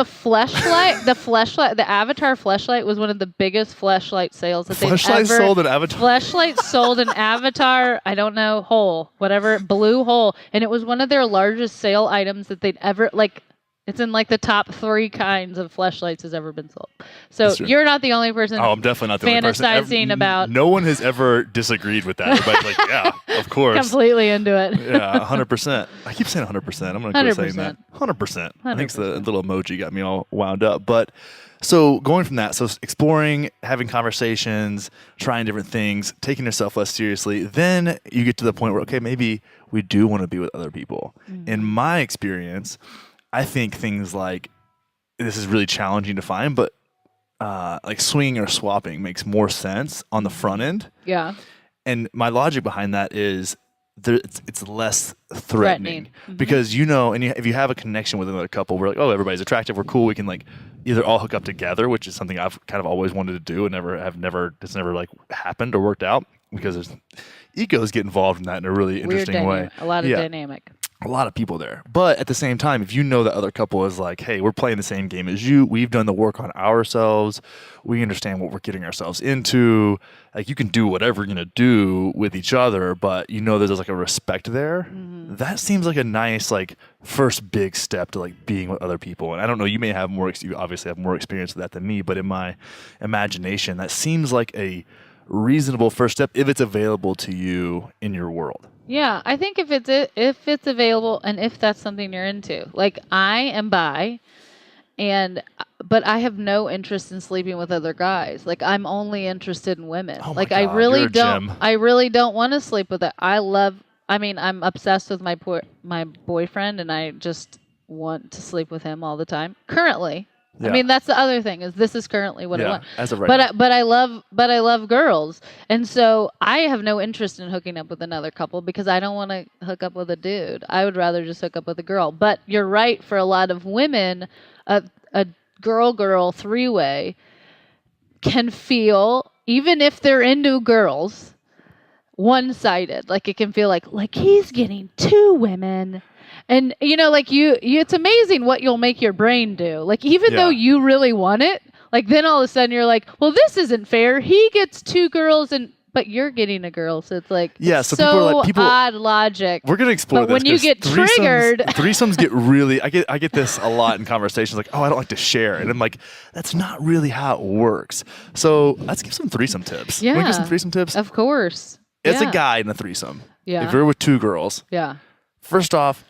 Avatar fleshlight was one of the biggest fleshlight sales that they've ever. Sold an Avatar. Fleshlight sold an Avatar, I don't know, hole, whatever, blue hole, and it was one of their largest sale items that they'd ever like. It's in like the top 3 kinds of fleshlights has ever been sold. So you're not the only person. Oh, I'm definitely not the only person. Fantasizing about. No one has ever disagreed with that. Everybody's like, yeah, of course. Completely into it. Yeah, 100%. I keep saying 100%. I'm going to quit saying that. 100%. I think the little emoji got me all wound up. But so going from that, so exploring, having conversations, trying different things, taking yourself less seriously, then you get to the point where, okay, maybe we do want to be with other people. In my experience, I think things like this is really challenging to find, but like swinging or swapping makes more sense on the front end. Yeah. And my logic behind that is it's less threatening. Because if you have a connection with another couple, we're like, oh, everybody's attractive, we're cool, we can like either all hook up together, which is something I've kind of always wanted to do and it's never like happened or worked out because there's egos get involved in that in a really interesting way. A lot of dynamic. A lot of people there. But at the same time, if you know the other couple is like, hey, we're playing the same game as you, we've done the work on ourselves, we understand what we're getting ourselves into, like you can do whatever you're going to do with each other, but you know there's like a respect there. That seems like a nice like first big step to like being with other people. And I don't know, you may have you obviously have more experience with that than me, but in my imagination, that seems like a reasonable first step if it's available to you in your world. Yeah, I think if it's available and if that's something you're into. Like I am bi, but I have no interest in sleeping with other guys. Like I'm only interested in women. Oh my like God, I really you're a don't. gem. I really don't want to sleep with it. I'm obsessed with my boyfriend, and I just want to sleep with him all the time. Currently. Yeah. I mean, that's the other thing is this is currently what I want. As of right now. But I love girls, and so I have no interest in hooking up with another couple because I don't want to hook up with a dude. I would rather just hook up with a girl. But you're right, for a lot of women, a girl-girl three-way can feel even if they're into girls, one-sided. Like it can feel like he's getting 2 women. And like you it's amazing what you'll make your brain do. Like even though you really want it, like then all of a sudden you're like, well, this isn't fair. He gets 2 girls but you're getting a girl, so it's like so people odd logic. We're gonna explore but this. When you get triggered, threesomes get really. I get this a lot in conversations. Like, oh, I don't like to share, and I'm like, that's not really how it works. So let's give some threesome tips. Yeah, can we give some threesome tips? Of course. As a guy in a threesome, if you're with 2 girls, first off,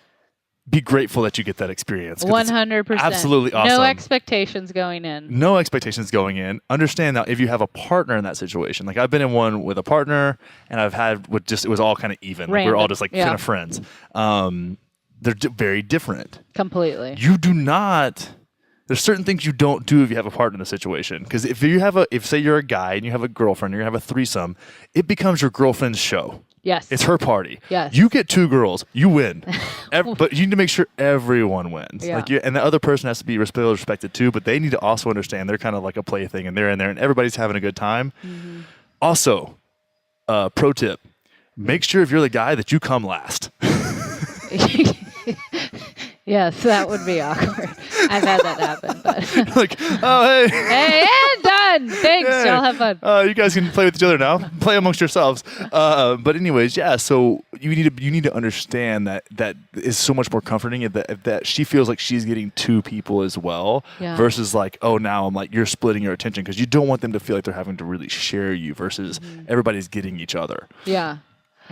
be grateful that you get that experience. 100%. Absolutely awesome. No expectations going in. No expectations going in. Understand that if you have a partner in that situation, like I've been in one with a partner, and I've had it was all kind of even. Like we're all just kind of friends. They're very different. Completely. You do not. There's certain things you don't do if you have a partner in the situation. Because if say you're a guy and you have a girlfriend or you have a threesome, it becomes your girlfriend's show. Yes. It's her party. Yes. You get 2 girls, you win. But you need to make sure everyone wins. Yeah. And the other person has to be respected too, but they need to also understand they're kind of like a plaything and they're in there and everybody's having a good time. Mm-hmm. Also, pro tip, make sure if you're the guy that you come last. Yes, that would be awkward. I've had that happen. But like, oh, hey. Hey, and done. Thanks. Hey. Y'all have fun. You guys can play with each other now. Play amongst yourselves. But anyways, so you need to understand that is so much more comforting if that she feels like she's getting 2 people as well versus like, oh, now I'm like, you're splitting your attention because you don't want them to feel like they're having to really share you versus everybody's getting each other. Yeah.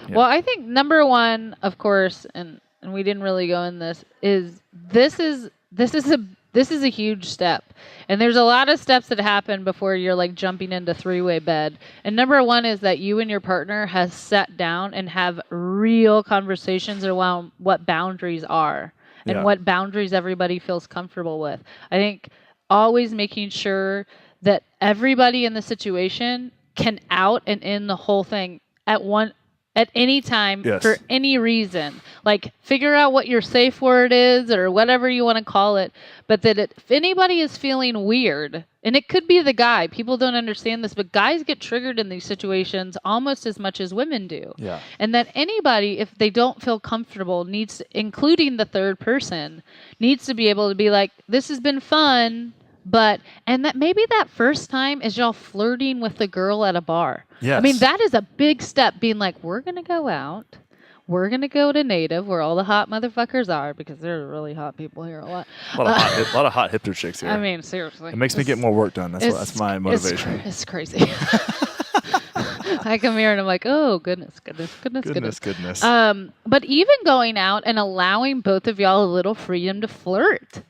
Well, I think number 1, of course, and we didn't really go in this is a huge step. And there's a lot of steps that happen before you're like jumping into 3-way bed. And number 1 is that you and your partner has sat down and have real conversations around what boundaries are and what boundaries everybody feels comfortable with. I think always making sure that everybody in the situation can out and in the whole thing at any time for any reason. Like figure out what your safe word is or whatever you want to call it. But that if anybody is feeling weird, and it could be the guy, people don't understand this, but guys get triggered in these situations almost as much as women do. Yeah. And that anybody, if they don't feel comfortable, including the third person, needs to be able to be like, this has been fun. And that maybe that first time is y'all flirting with the girl at a bar. Yes. I mean, that is a big step, being like, we're going to go out. We're going to go to Native where all the hot motherfuckers are, because there are really hot people here a lot. A lot of hot hipster chicks here. I mean, seriously. It makes me get more work done. That's my motivation. It's crazy. I come here and I'm like, oh, goodness. But even going out and allowing both of y'all a little freedom to flirt,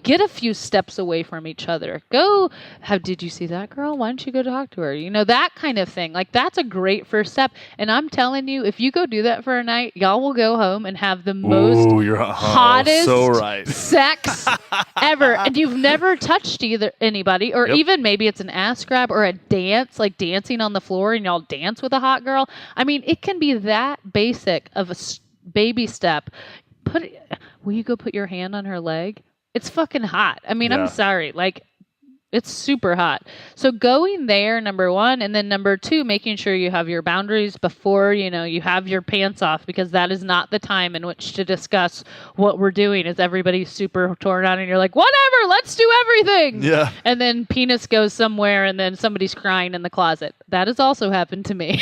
get a few steps away from each other. Did you see that girl? Why don't you go talk to her? That kind of thing. Like, that's a great first step. And I'm telling you, if you go do that for a night, y'all will go home and have the most hottest sex ever. And you've never touched anybody, or even maybe it's an ass grab or a dance, like dancing on the floor and y'all dance with a hot girl. I mean, it can be that basic of a baby step. Will you go put your hand on her leg? It's fucking hot. I mean, I'm sorry. Like, it's super hot. So going there, number 1, and then number 2, making sure you have your boundaries before, you have your pants off, because that is not the time in which to discuss what we're doing. Is everybody's super torn on and you're like, whatever, let's do everything. Yeah. And then penis goes somewhere and then somebody's crying in the closet. That has also happened to me.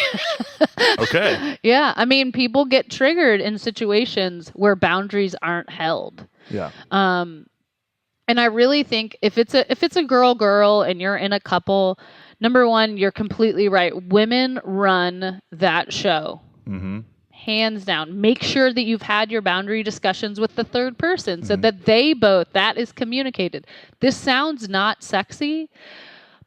Okay. Yeah. I mean, people get triggered in situations where boundaries aren't held. Yeah. And I really think if it's a girl and you're in a couple, number 1, you're completely right. Women run that show. Mm-hmm. Hands down. Make sure that you've had your boundary discussions with the third person so that that is communicated. This sounds not sexy,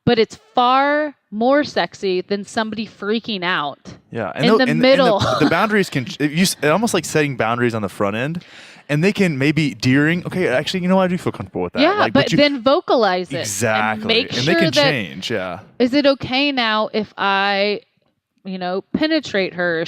but it's far more sexy than somebody freaking out. Yeah. In the middle. The boundaries it's almost like setting boundaries on the front end. And they can maybe okay, actually, I do feel comfortable with that. Yeah, but then vocalize it. Exactly. And make sure they can change, Is it okay now if I, penetrate her?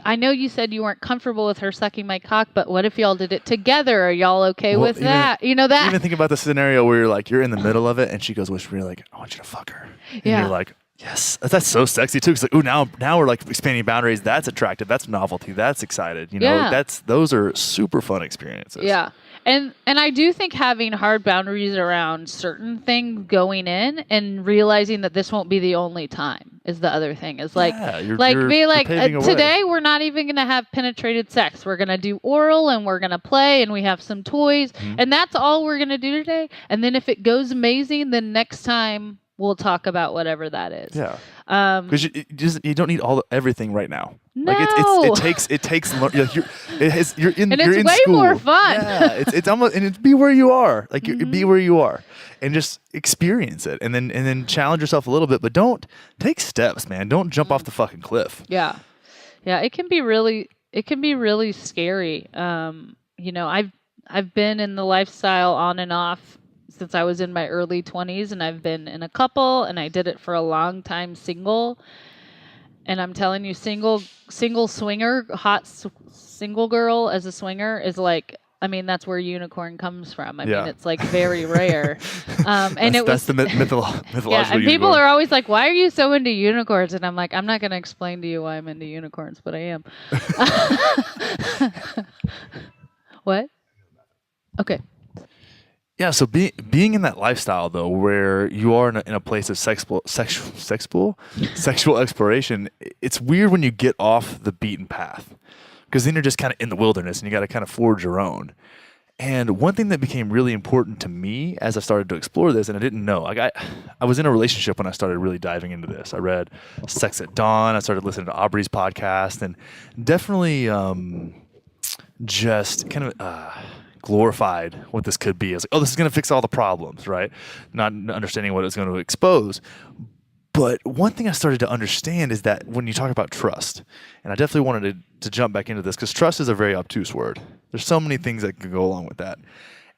I know you said you weren't comfortable with her sucking my cock, but what if y'all did it together? Are y'all okay with that? That? Even think about the scenario where you're in the middle of it and she goes, I want you to fuck her. And you're like, Yes, that's so sexy too. It's like, ooh, now we're like expanding boundaries. That's attractive. That's novelty. That's excited. You know, Yeah. those are super fun experiences. Yeah. And I do think having hard boundaries around certain things going in and realizing that this won't be the only time is the other thing. Is like Yeah, be like paving a way. today we're not even going to have penetrated sex. We're going to do oral and we're going to play and we have some toys and that's all we're going to do today. And then if it goes amazing, then next time we'll talk about whatever that is. Yeah. Because you don't need everything right now. No. Like it takes you're in and you're it's in way school. more fun. Yeah, it's almost, and it's be where you are. Like be where you are and just experience it and then challenge yourself a little bit, but don't take steps, man. Don't jump off the fucking cliff. Yeah. Yeah, it can be really scary. You know, I've been in the lifestyle on and off since I was in my early 20s, and I've been in a couple, and I did it for a long time single. And I'm telling you, single swinger, single girl as a swinger is like, I mean, that's where unicorn comes from. I mean, it's like very rare. And that's the mythological yeah, and people unicorn. are always like, why are you so into unicorns? And I'm like, I'm not going to explain to you why I'm into unicorns, but I am. What? Okay. Yeah, so being in that lifestyle though, where you are in a place of sexual exploration, it's weird when you get off the beaten path, because then you're just kind of in the wilderness and you got to kind of forge your own. And one thing that became really important to me as I started to explore this, and I didn't know, like I was in a relationship when I started really diving into this. I read Sex at Dawn. I started listening to Aubrey's podcast, and definitely just kind of glorified what this could be. It's like, oh, this is going to fix all the problems, right? Not understanding what it's going to expose. But one thing I started to understand is that when you talk about trust, and I definitely wanted to jump back into this because trust is a very obtuse word. There's so many things that can go along with that.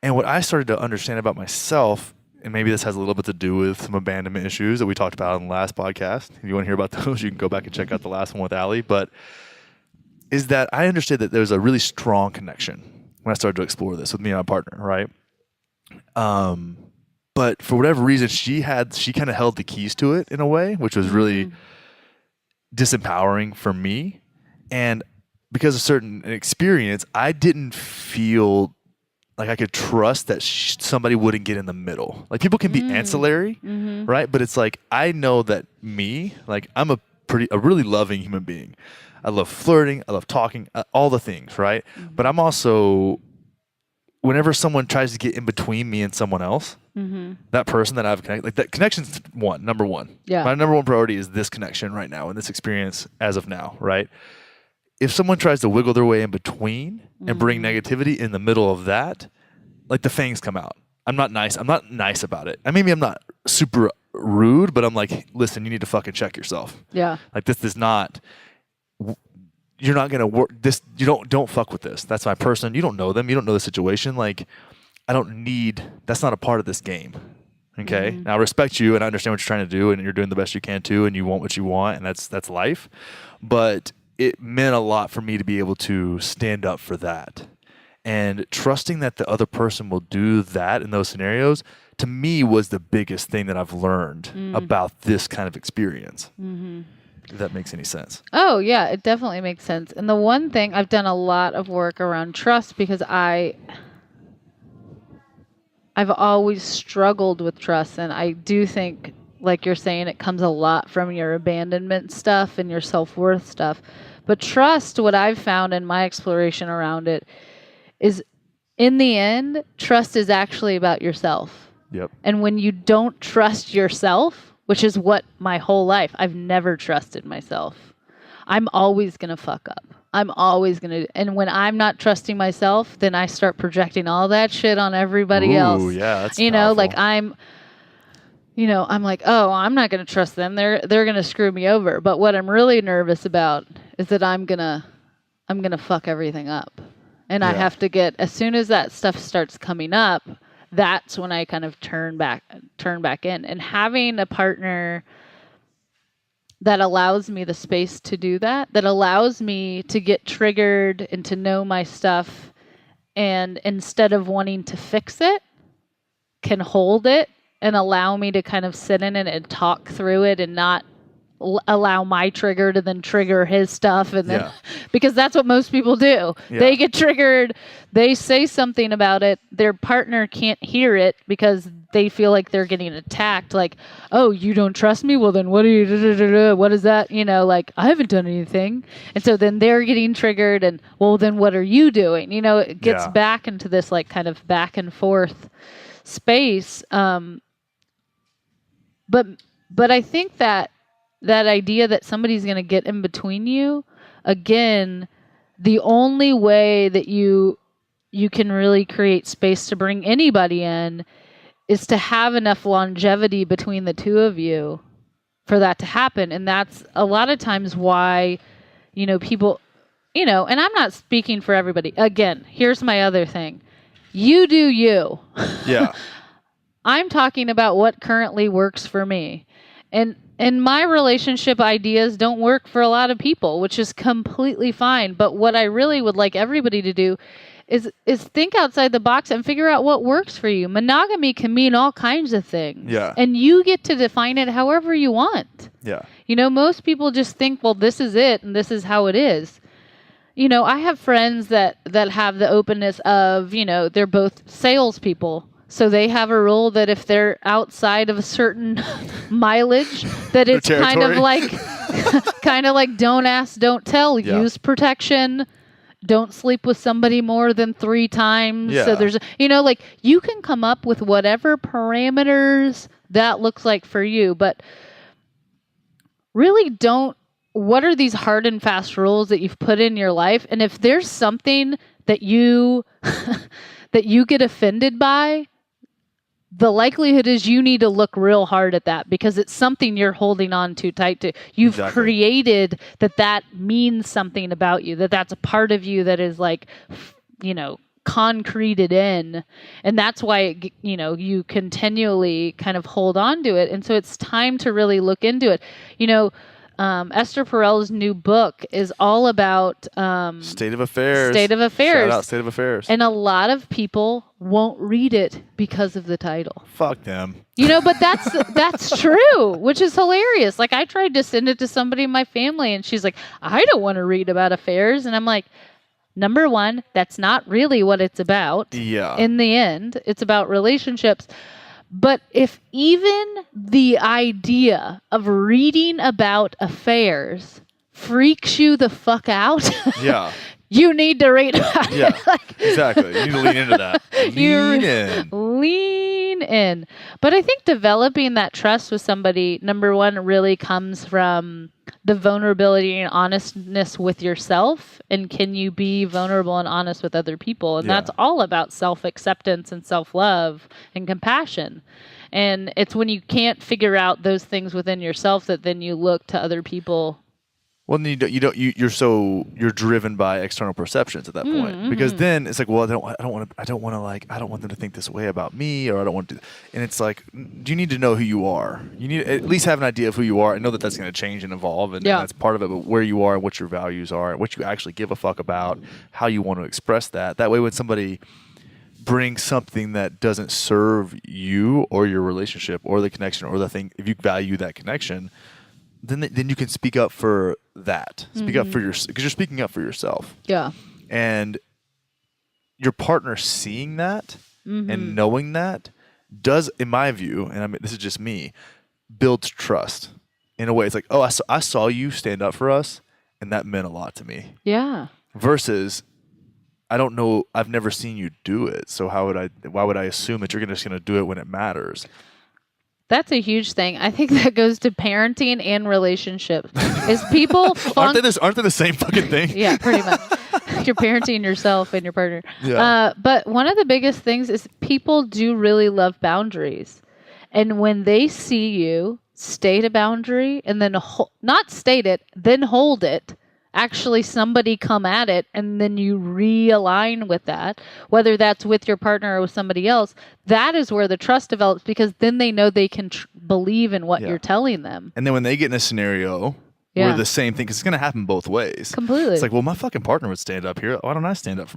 And what I started to understand about myself, and maybe this has a little bit to do with some abandonment issues that we talked about in the last podcast. If you want to hear about those, you can go back and check out the last one with Allie. But is that I understood that there's a really strong connection when I started to explore this with me and my partner, right? But for whatever reason, she kind of held the keys to it in a way, which was really disempowering for me. And because of certain experience, I didn't feel like I could trust that somebody wouldn't get in the middle. Like people can be ancillary, right? But it's like, I know that like I'm a really loving human being. I love flirting. I love talking, all the things, right? But I'm also, whenever someone tries to get in between me and someone else, that person that I've connected, like that connection's number one. Yeah. My number one priority is this connection right now and this experience as of now, right? If someone tries to wiggle their way in between and bring negativity in the middle of that, like the fangs come out. I'm not nice about it. Maybe I'm not super rude, but I'm like, listen, you need to fucking check yourself. Yeah. Like this is not... You're not gonna work this. You don't fuck with this. That's my person. You don't know them. You don't know the situation. Like, that's not a part of this game. Okay. Now I respect you and I understand what you're trying to do and you're doing the best you can too and you want what you want and that's life. But it meant a lot for me to be able to stand up for that. And trusting that the other person will do that in those scenarios, to me, was the biggest thing that I've learned about this kind of experience. If that makes any sense. Oh, yeah, it definitely makes sense. And the one thing, I've done a lot of work around trust because I've always struggled with trust. And I do think, like you're saying, it comes a lot from your abandonment stuff and your self-worth stuff. But trust, what I've found in my exploration around it, is in the end, trust is actually about yourself. Yep. And when you don't trust yourself, which is what my whole life, I've never trusted myself. I'm always going to fuck up. I'm always going to, and when I'm not trusting myself, then I start projecting all that shit on everybody else. Ooh, yeah, that's you know, powerful. like I'm like, oh, I'm not going to trust them. They're going to screw me over. But what I'm really nervous about is that I'm going to fuck everything up. And I have to as soon as that stuff starts coming up, that's when I kind of turn back in. And having a partner that allows me the space to do that allows me to get triggered and to know my stuff, and instead of wanting to fix it, can hold it and allow me to kind of sit in it and talk through it and not allow my trigger to then trigger his stuff, and then Yeah. because that's what most people do. Yeah. They get triggered, they say something about it, their partner can't hear it because they feel like they're getting attacked, like, oh, you don't trust me, well then what are you what is that, like, I haven't done anything. And so then they're getting triggered, and well then what are you doing, it gets Yeah. back into this like kind of back and forth space. But I think that idea that somebody's going to get in between you, again, the only way that you can really create space to bring anybody in is to have enough longevity between the two of you for that to happen. And that's a lot of times why, people, and I'm not speaking for everybody. Again, here's my other thing. You do you. Yeah. I'm talking about what currently works for me. And my relationship ideas don't work for a lot of people, which is completely fine. But what I really would like everybody to do is think outside the box and figure out what works for you. Monogamy can mean all kinds of things. Yeah. And you get to define it however you want. Yeah. Most people just think, well, this is it and this is how it is. I have friends that have the openness of, they're both salespeople. So they have a rule that if they're outside of a certain mileage, that it's kind of like don't ask, don't tell, Yeah. use protection, don't sleep with somebody more than 3 times. Yeah. So there's, like you can come up with whatever parameters that looks like for you, but really what are these hard and fast rules that you've put in your life? And if there's something that you that you get offended by, the likelihood is you need to look real hard at that because it's something you're holding on too tight to. You've Exactly. created that means something about you, that's a part of you that is like, concreted in. And that's why, you continually kind of hold on to it. And so it's time to really look into it. Esther Perel's new book is all about State of affairs. State of affairs. Shout out State of affairs. And a lot of people won't read it because of the title. Fuck them. But that's true, which is hilarious. Like I tried to send it to somebody in my family and she's like, I don't want to read about affairs. And I'm like, number one, that's not really what it's about. Yeah. In the end, it's about relationships. But if even the idea of reading about affairs freaks you the fuck out, Yeah. you need to read about Yeah. it. Exactly. You need to lean into that. Lean in. But I think developing that trust with somebody, number one, really comes from the vulnerability and honestness with yourself. And can you be vulnerable and honest with other people? And that's all about self-acceptance and self-love and compassion. And it's when you can't figure out those things within yourself that then you look to other people. Well, then you're driven by external perceptions at that point, because then it's like, well, I don't want them to think this way about me, or I don't want to. And it's like, you need to know who you are. You need to at least have an idea of who you are. I know that that's going to change and evolve, and that's part of it. But where you are, and what your values are, and what you actually give a fuck about, how you want to express that. That way, when somebody brings something that doesn't serve you or your relationship or the connection or the thing, if you value that connection, then you can speak up for that. Speak up for because you're speaking up for yourself. Yeah. And your partner seeing that and knowing that does, in my view, and I mean, this is just me, builds trust in a way. It's like, oh, I saw you stand up for us, and that meant a lot to me. Yeah. Versus, I don't know, I've never seen you do it, so why would I assume that you're just going to do it when it matters? That's a huge thing. I think that goes to parenting and relationships. Is people aren't they the same fucking thing? Yeah, pretty much. You're parenting yourself and your partner. Yeah. But one of the biggest things is people do really love boundaries. And when they see you state a boundary and then not state it, then hold it, actually somebody come at it, and then you realign with that, whether that's with your partner or with somebody else, that is where the trust develops, because then they know they can believe in what you're telling them. And then when they get in a scenario where the same thing, because it's going to happen both ways. Completely. It's like, well, my fucking partner would stand up here. Why don't I stand up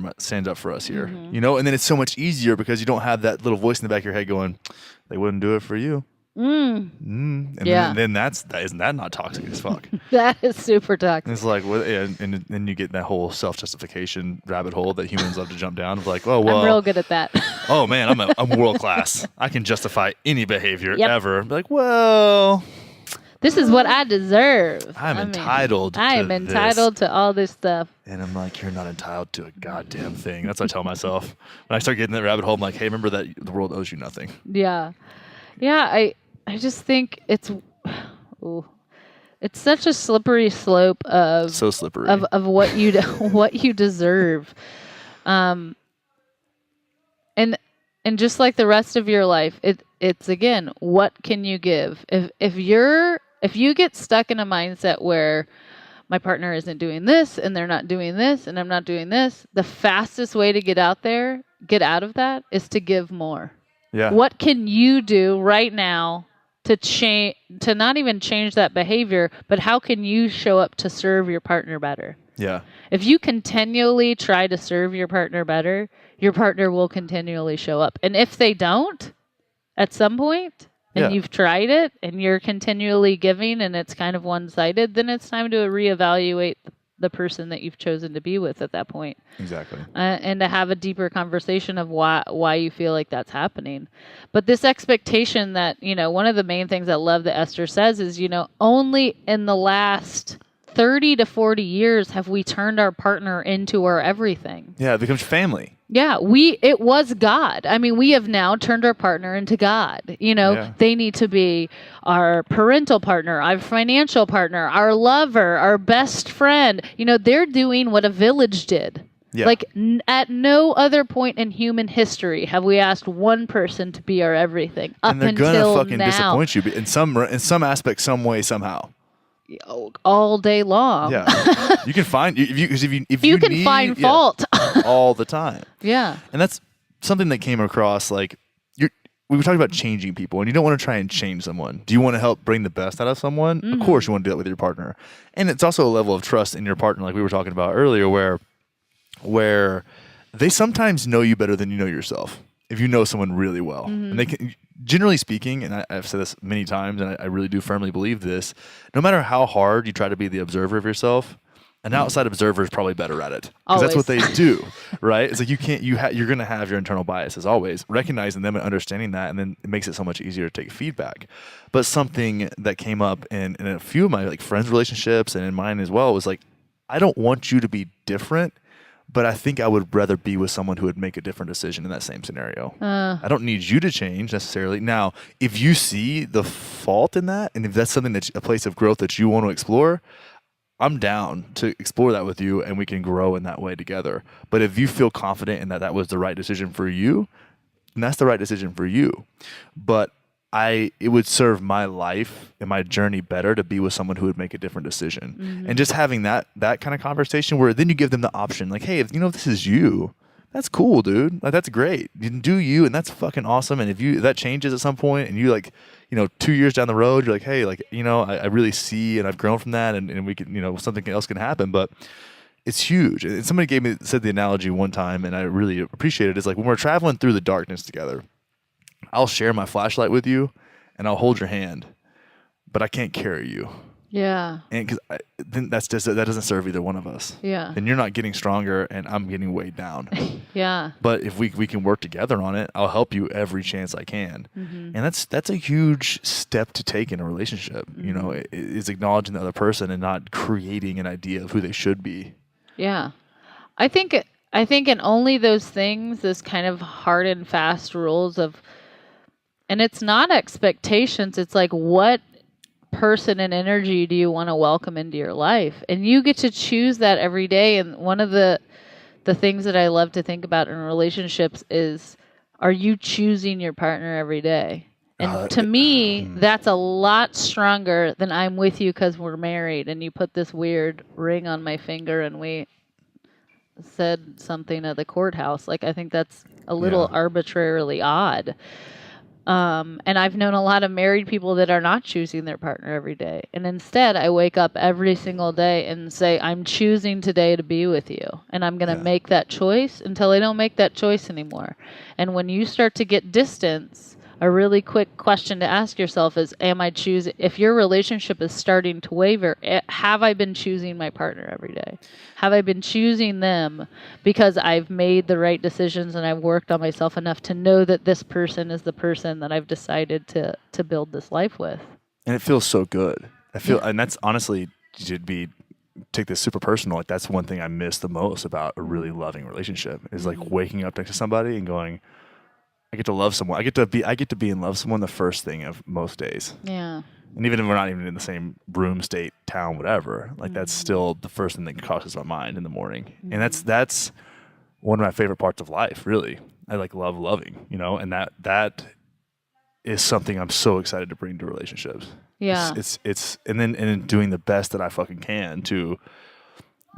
for us here? And then it's so much easier because you don't have that little voice in the back of your head going, they wouldn't do it for you. And Yeah. then isn't that not toxic as fuck? That is super toxic. It's like, and then you get that whole self-justification rabbit hole that humans love to jump down. Of like, oh well, I'm real good at that. oh man, I'm world class. I can justify any behavior Yep. ever. Be like, well, This is what I deserve. I'm entitled. I am entitled to all this stuff. And I'm like, you're not entitled to a goddamn thing. That's what I tell myself. When I start getting that rabbit hole, I'm like, hey, remember that the world owes you nothing. Yeah. Yeah, I just think it's such a slippery slope of So slippery. of what you deserve. And just like the rest of your life, it's again, what can you give? If you get stuck in a mindset where my partner isn't doing this and they're not doing this and I'm not doing this, the fastest way to get out of that is to give more. Yeah. What can you do right now to not even change that behavior, but how can you show up to serve your partner better? Yeah. If you continually try to serve your partner better, your partner will continually show up. And if they don't, at some point, and you've tried it and you're continually giving and it's kind of one-sided, then it's time to reevaluate the person that you've chosen to be with at that point. Exactly. And to have a deeper conversation of why you feel like that's happening. But this expectation that, one of the main things that Love that Esther says is, only in the last 30 to 40 years have we turned our partner into our everything. Yeah, it becomes family. Yeah, it was God. I mean, we have now turned our partner into God. They need to be our parental partner, our financial partner, our lover, our best friend. They're doing what a village did. Yeah. Like at no other point in human history have we asked one person to be our everything. And they're until gonna fucking now. disappoint you in some aspect, some way, somehow. All day long. Yeah, you can find if you can need, find fault all the time. Yeah, and that's something that came across. Like we were talking about changing people, and you don't want to try and change someone. Do you want to help bring the best out of someone? Of course, you want to do that with your partner, and it's also a level of trust in your partner, like we were talking about earlier, where they sometimes know you better than you know yourself. If you know someone really well, and they can. Generally speaking, and I've said this many times, and I really do firmly believe this, no matter how hard you try to be the observer of yourself, an outside observer is probably better at it. Because that's what they do, right? It's like you're going to have your internal biases always. Recognizing them and understanding that, and then it makes it so much easier to take feedback. But something that came up in a few of my friends' relationships, and in mine as well, was like, I don't want you to be different, but I think I would rather be with someone who would make a different decision in that same scenario. I don't need you to change necessarily. Now, if you see the fault in that, and if that's something that's a place of growth that you want to explore, I'm down to explore that with you, and we can grow in that way together. But if you feel confident in that was the right decision for you, then that's the right decision for you. But it would serve my life and my journey better to be with someone who would make a different decision. And just having that kind of conversation where then you give them the option, like, hey, if this is you, that's cool, dude. Like, that's great. You can do you, and that's fucking awesome. And if that changes at some point, and you 2 years down the road, you're like, hey, I really see, and I've grown from that, and we can, something else can happen. But it's huge. And somebody said the analogy one time, and I really appreciate it. It's like when we're traveling through the darkness together, I'll share my flashlight with you, and I'll hold your hand, but I can't carry you. Yeah. And because then that doesn't serve either one of us. Yeah. And you're not getting stronger, and I'm getting weighed down. Yeah. But if we can work together on it, I'll help you every chance I can. And that's a huge step to take in a relationship. Is acknowledging the other person and not creating an idea of who they should be. Yeah. I think in only those things, those kind of hard and fast rules of. And it's not expectations. It's like, what person and energy do you want to welcome into your life? And you get to choose that every day. And one of the things that I love to think about in relationships is, are you choosing your partner every day? And to me, that's a lot stronger than I'm with you because we're married and you put this weird ring on my finger and we said something at the courthouse. Like, I think that's a little arbitrarily odd. And I've known a lot of married people that are not choosing their partner every day. And instead, I wake up every single day and say, I'm choosing today to be with you. And I'm going to make that choice until I don't make that choice anymore. And when you start to get distance a really quick question to ask yourself is, am I choosing, if your relationship is starting to waver, have I been choosing my partner every day? Have I been choosing them because I've made the right decisions and I've worked on myself enough to know that this person is the person that I've decided to build this life with? And it feels so good. And that's honestly, take this super personal. Like that's one thing I miss the most about a really loving relationship is like waking up next to somebody and going, I get to love someone. I get to be in love with someone the first thing of most days. Yeah. And even if we're not even in the same room, state, town, whatever, like that's still the first thing that crosses my mind in the morning. And that's one of my favorite parts of life, really. I like love loving, and that is something I'm so excited to bring to relationships. Yeah. It's and then doing the best that I fucking can to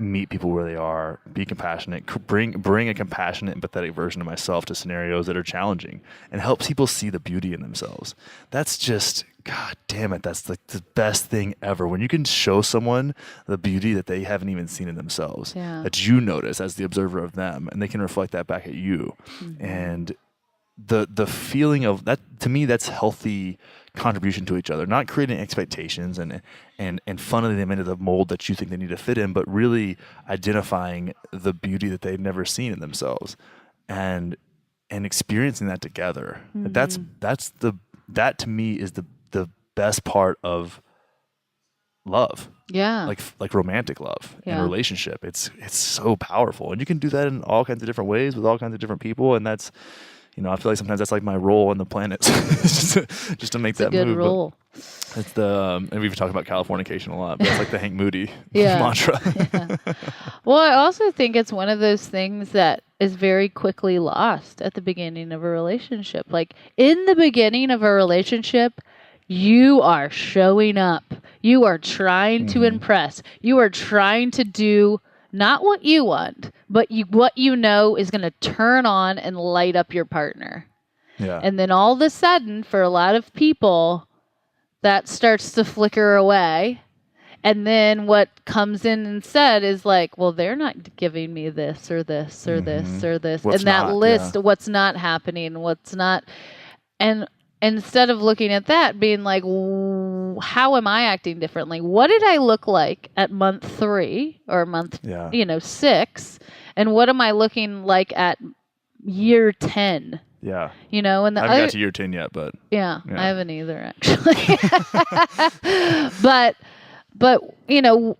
meet people where they are, be compassionate, bring a compassionate, empathetic version of myself to scenarios that are challenging, and help people see the beauty in themselves. That's just, God damn it, that's like the best thing ever. When you can show someone the beauty that they haven't even seen in themselves, that you notice as the observer of them, and they can reflect that back at you. And the feeling of that, to me, that's healthy contribution to each other, not creating expectations and funneling them into the mold that you think they need to fit in, but really identifying the beauty that they've never seen in themselves and experiencing that together. That to me is the best part of love. Yeah. Like romantic love and relationship. It's so powerful, and you can do that in all kinds of different ways with all kinds of different people, and that's, I feel like sometimes that's like my role on the planet, just to make that good move. Role. It's and we've talked about Californication a lot, but it's like the Hank Moody Yeah. mantra. Yeah. Well, I also think it's one of those things that is very quickly lost at the beginning of a relationship. Like in the beginning of a relationship, you are showing up. You are trying to impress. You are trying to do not what you want, but what you know is going to turn on and light up your partner. Yeah. And then all of a sudden, for a lot of people, that starts to flicker away. And then what comes in instead is like, well, they're not giving me this or this or this or this. What's and that not, list, what's not happening, what's not. And instead of looking at that, being like, how am I acting differently? What did I look like at month 3 or month 6? And what am I looking like at year 10? Yeah. And I haven't got to year 10 yet, but yeah, I haven't either, actually. But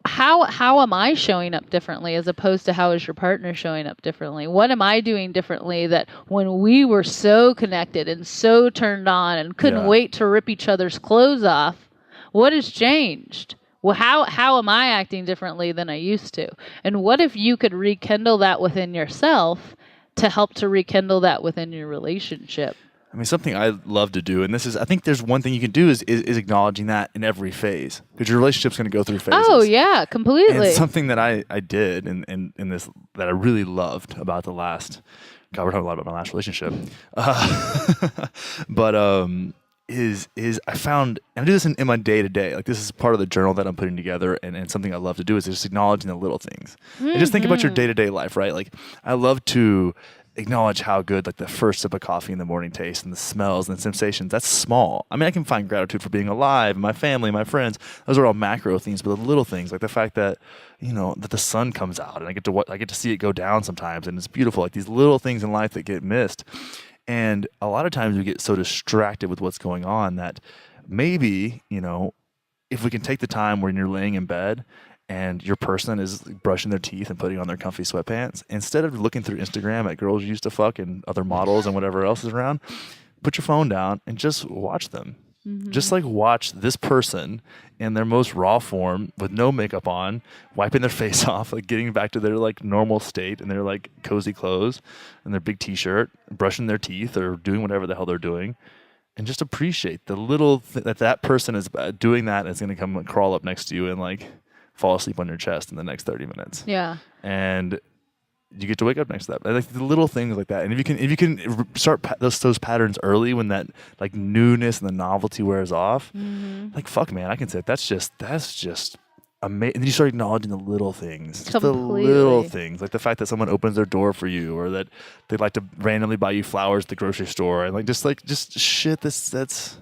how am I showing up differently as opposed to how is your partner showing up differently? What am I doing differently that when we were so connected and so turned on and couldn't wait to rip each other's clothes off, what has changed? Well, how am I acting differently than I used to? And what if you could rekindle that within yourself to help to rekindle that within your relationship? I mean, something I love to do, and this is, I think there's one thing you can do is acknowledging that in every phase, because your relationship's going to go through phases. Oh yeah, completely. And something that I did in this that I really loved about the last, God, we're talking a lot about my last relationship, but is I found, and I do this in my day to day, like this is part of the journal that I'm putting together, and something I love to do is just acknowledging the little things. And just think about your day to day life, right? Like I love to acknowledge how good like the first sip of coffee in the morning tastes, and the smells and the sensations. That's small. I mean, I can find gratitude for being alive, and my family, my friends. Those are all macro things, but the little things, like the fact that that the sun comes out and I get to see it go down sometimes, and it's beautiful. Like these little things in life that get missed, and a lot of times we get so distracted with what's going on that maybe if we can take the time when you're laying in bed and your person is brushing their teeth and putting on their comfy sweatpants, instead of looking through Instagram at girls you used to fuck and other models and whatever else is around, put your phone down and just watch them. Just like watch this person in their most raw form with no makeup on, wiping their face off, like getting back to their like normal state and their like cozy clothes and their big t-shirt, brushing their teeth or doing whatever the hell they're doing. And just appreciate the little that person is doing, that is going to come and crawl up next to you and like fall asleep on your chest in the next 30 minutes. Yeah. And you get to wake up next to that. Like the little things like that. And if you can start those patterns early, when that like newness and the novelty wears off, like fuck man, I can say that's just And then you start acknowledging the little things, just the little things, like the fact that someone opens their door for you, or that they like to randomly buy you flowers at the grocery store, and just shit that's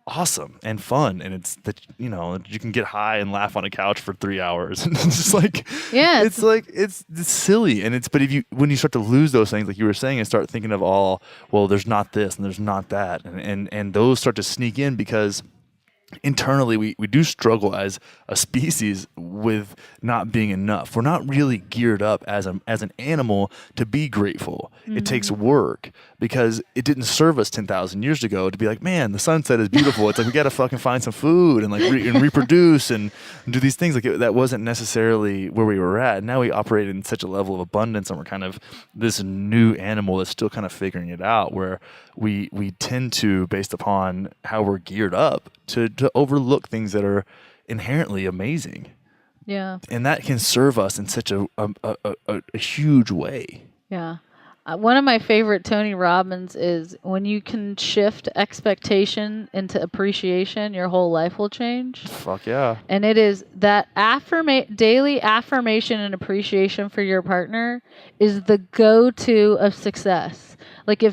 awesome and fun, and it's that you can get high and laugh on a couch for 3 hours, and it's just like it's silly, but when you start to lose those things, like you were saying, and start thinking of there's not this and there's not that, and those start to sneak in because internally we do struggle as a species with not being enough. We're not really geared up as an animal to be grateful. It takes work because it didn't serve us 10,000 years ago to be like, man, the sunset is beautiful. It's like we got to fucking find some food and and reproduce and do these things. That wasn't necessarily where we were at. Now we operate in such a level of abundance, and we're kind of this new animal that's still kind of figuring it out, where we tend to, based upon how we're geared up, to overlook things that are inherently amazing. Yeah. And that can serve us in such a huge way. Yeah. One of my favorite Tony Robbins is, when you can shift expectation into appreciation, your whole life will change. Fuck yeah. And it is that daily affirmation and appreciation for your partner is the go-to of success. Like,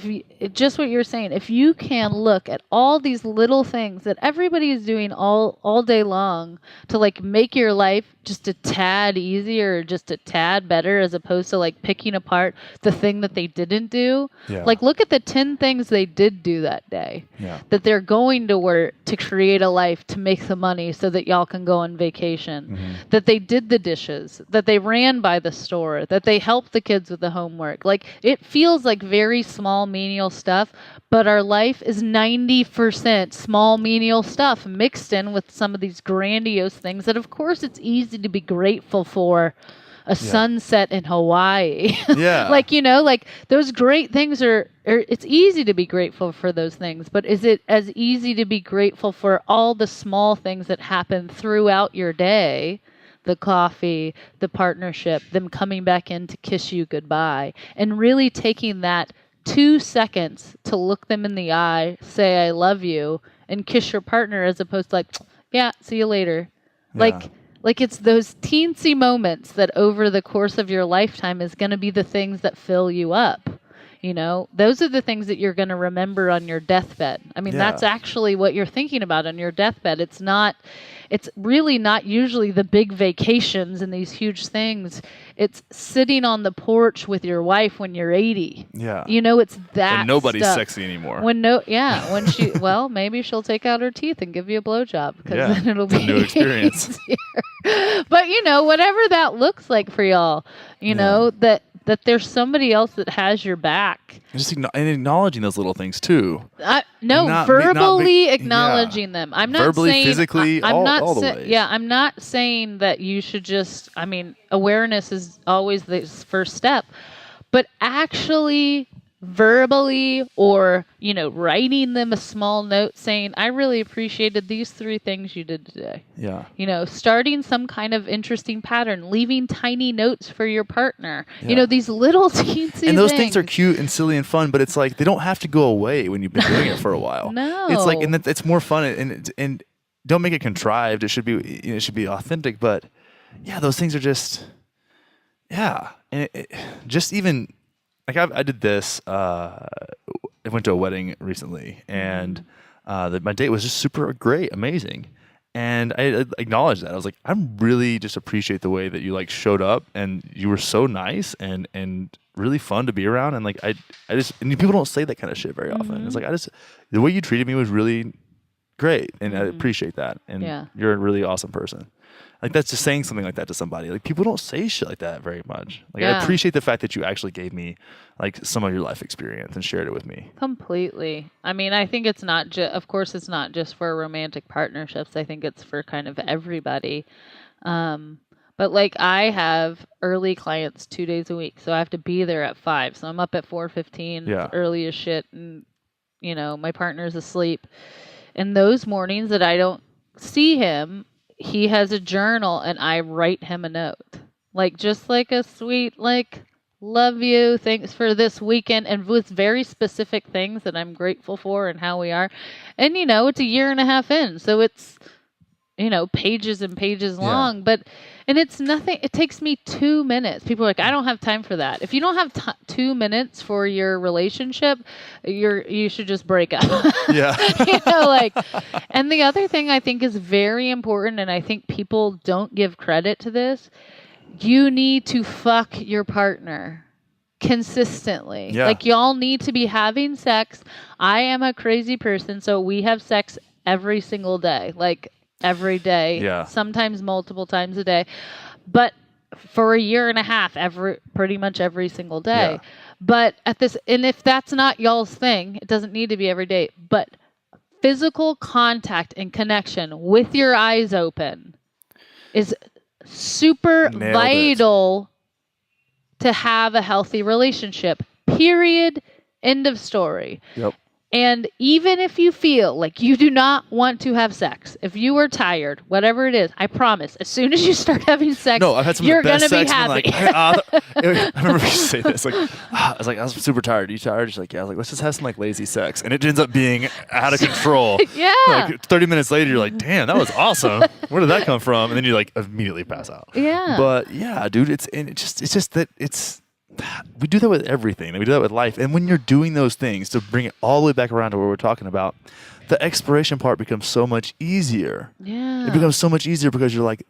just what you're saying, if you can look at all these little things that everybody is doing all day long to make your life just a tad easier or just a tad better, as opposed to picking apart the thing that they didn't do. Yeah. Look at the 10 things they did do that day. Yeah. That they're going to work to create a life, to make the money so that y'all can go on vacation. Mm-hmm. That they did the dishes, that they ran by the store, that they helped the kids with the homework. It feels like very small, menial stuff, but our life is 90% small, menial stuff mixed in with some of these grandiose things that, of course, it's easy to be grateful for. A sunset in Hawaii. Yeah. Those great things it's easy to be grateful for those things, but is it as easy to be grateful for all the small things that happen throughout your day? The coffee, the partnership, them coming back in to kiss you goodbye, and really taking that 2 seconds to look them in the eye, say, I love you, and kiss your partner, as opposed to yeah, see you later. Yeah. It's those teensy moments that over the course of your lifetime is going to be the things that fill you up. Those are the things that you're going to remember on your deathbed. I mean, that's actually what you're thinking about on your deathbed. It's really not usually the big vacations and these huge things. It's sitting on the porch with your wife when you're 80. Yeah. It's that when nobody's stuff. sexy anymore. When she, maybe she'll take out her teeth and give you a blowjob, because then it'll be a new experience. But whatever that looks like for y'all, that there's somebody else that has your back. And acknowledging those little things too. Verbally acknowledging them. I'm not verbally, saying, physically, all the ways. Yeah, I'm not saying that you should just. I mean, awareness is always the first step, but actually verbally, or writing them a small note saying, I really appreciated these 3 things you did today. Yeah. Starting some kind of interesting pattern, leaving tiny notes for your partner. These little teensy and those things are cute and silly and fun, but it's they don't have to go away when you've been doing it for a while. No. It's and it's more fun, and don't make it contrived. It should be it should be authentic, but yeah, those things are just and it just even. I did this. I went to a wedding recently, and my date was just super great, amazing. And I acknowledged that. I was like, I really just appreciate the way that you showed up, and you were so nice and really fun to be around. And I just and people don't say that kind of shit very often. It's the way you treated me was really great, and I appreciate that. And you're a really awesome person. That's just saying something like that to somebody. People don't say shit like that very much. I appreciate the fact that you actually gave me some of your life experience and shared it with me. Completely. I mean, I think it's not of course it's not just for romantic partnerships. I think it's for kind of everybody. But I have early clients 2 days a week, so I have to be there at 5. So I'm up at 4:15. Yeah. It's early as shit, and my partner's asleep. And those mornings that I don't see him, he has a journal, and I write him a note. Just a sweet, love you, thanks for this weekend, and with very specific things that I'm grateful for and how we are. And, it's a year and a half in, so it's pages and pages long, and it's nothing. It takes me 2 minutes. People are like, I don't have time for that. If you don't have 2 minutes for your relationship, you should just break up. Yeah. And the other thing I think is very important, and I think people don't give credit to this, you need to fuck your partner consistently. Yeah. Y'all need to be having sex. I am a crazy person, so we have sex every single day. Every day, sometimes multiple times a day, but for a year and a half, pretty much every single day. Yeah. But and if that's not y'all's thing, it doesn't need to be every day, but physical contact and connection with your eyes open is super vital to have a healthy relationship, period, end of story. Yep. And even if you feel like you do not want to have sex, if you are tired, whatever it is, I promise, as soon as you start having sex, I've had some you're of the best gonna be sex happy. I remember you say this. I was super tired. Are you tired? She's like, yeah. I was like, let's just have some lazy sex, and it ends up being out of control. Yeah. 30 minutes later, you're like, damn, that was awesome. Where did that come from? And then you immediately pass out. Yeah. But yeah, dude, it's just that we do that with everything. We do that with life. And when you're doing those things, to bring it all the way back around to what we're talking about, the exploration part becomes so much easier. Yeah. It becomes so much easier because you're like,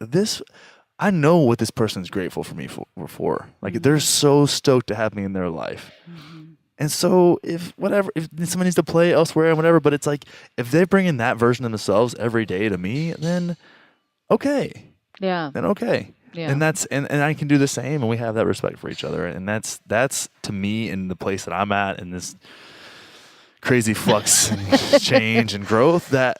I know what this person's grateful for me for. They're so stoked to have me in their life. Mm-hmm. And so if someone needs to play elsewhere and whatever, but it's if they bring in that version of themselves every day to me, then okay. Yeah. Then okay. Yeah. And and I can do the same, and we have that respect for each other. And that's to me, in the place that I'm at in this crazy flux and change and growth, that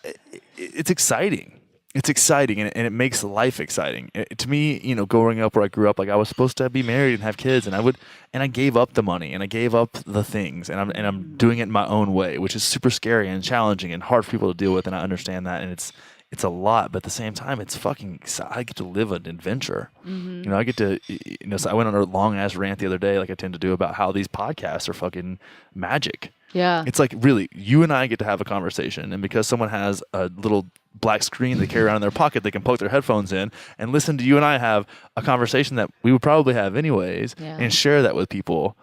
it's exciting. It's exciting, and it makes life exciting. To me, growing up where I grew up, I was supposed to be married and have kids, and I gave up the money and I gave up the things, and I'm doing it in my own way, which is super scary and challenging and hard for people to deal with, and I understand that, and it's a lot, but at the same time, it's fucking exciting. I get to live an adventure. Mm-hmm. I get to, so I went on a long ass rant the other day, like I tend to do, about how these podcasts are fucking magic. Yeah. It's really, you and I get to have a conversation, and because someone has a little black screen they carry around in their pocket, they can poke their headphones in and listen to you and I have a conversation that we would probably have anyways, and share that with people.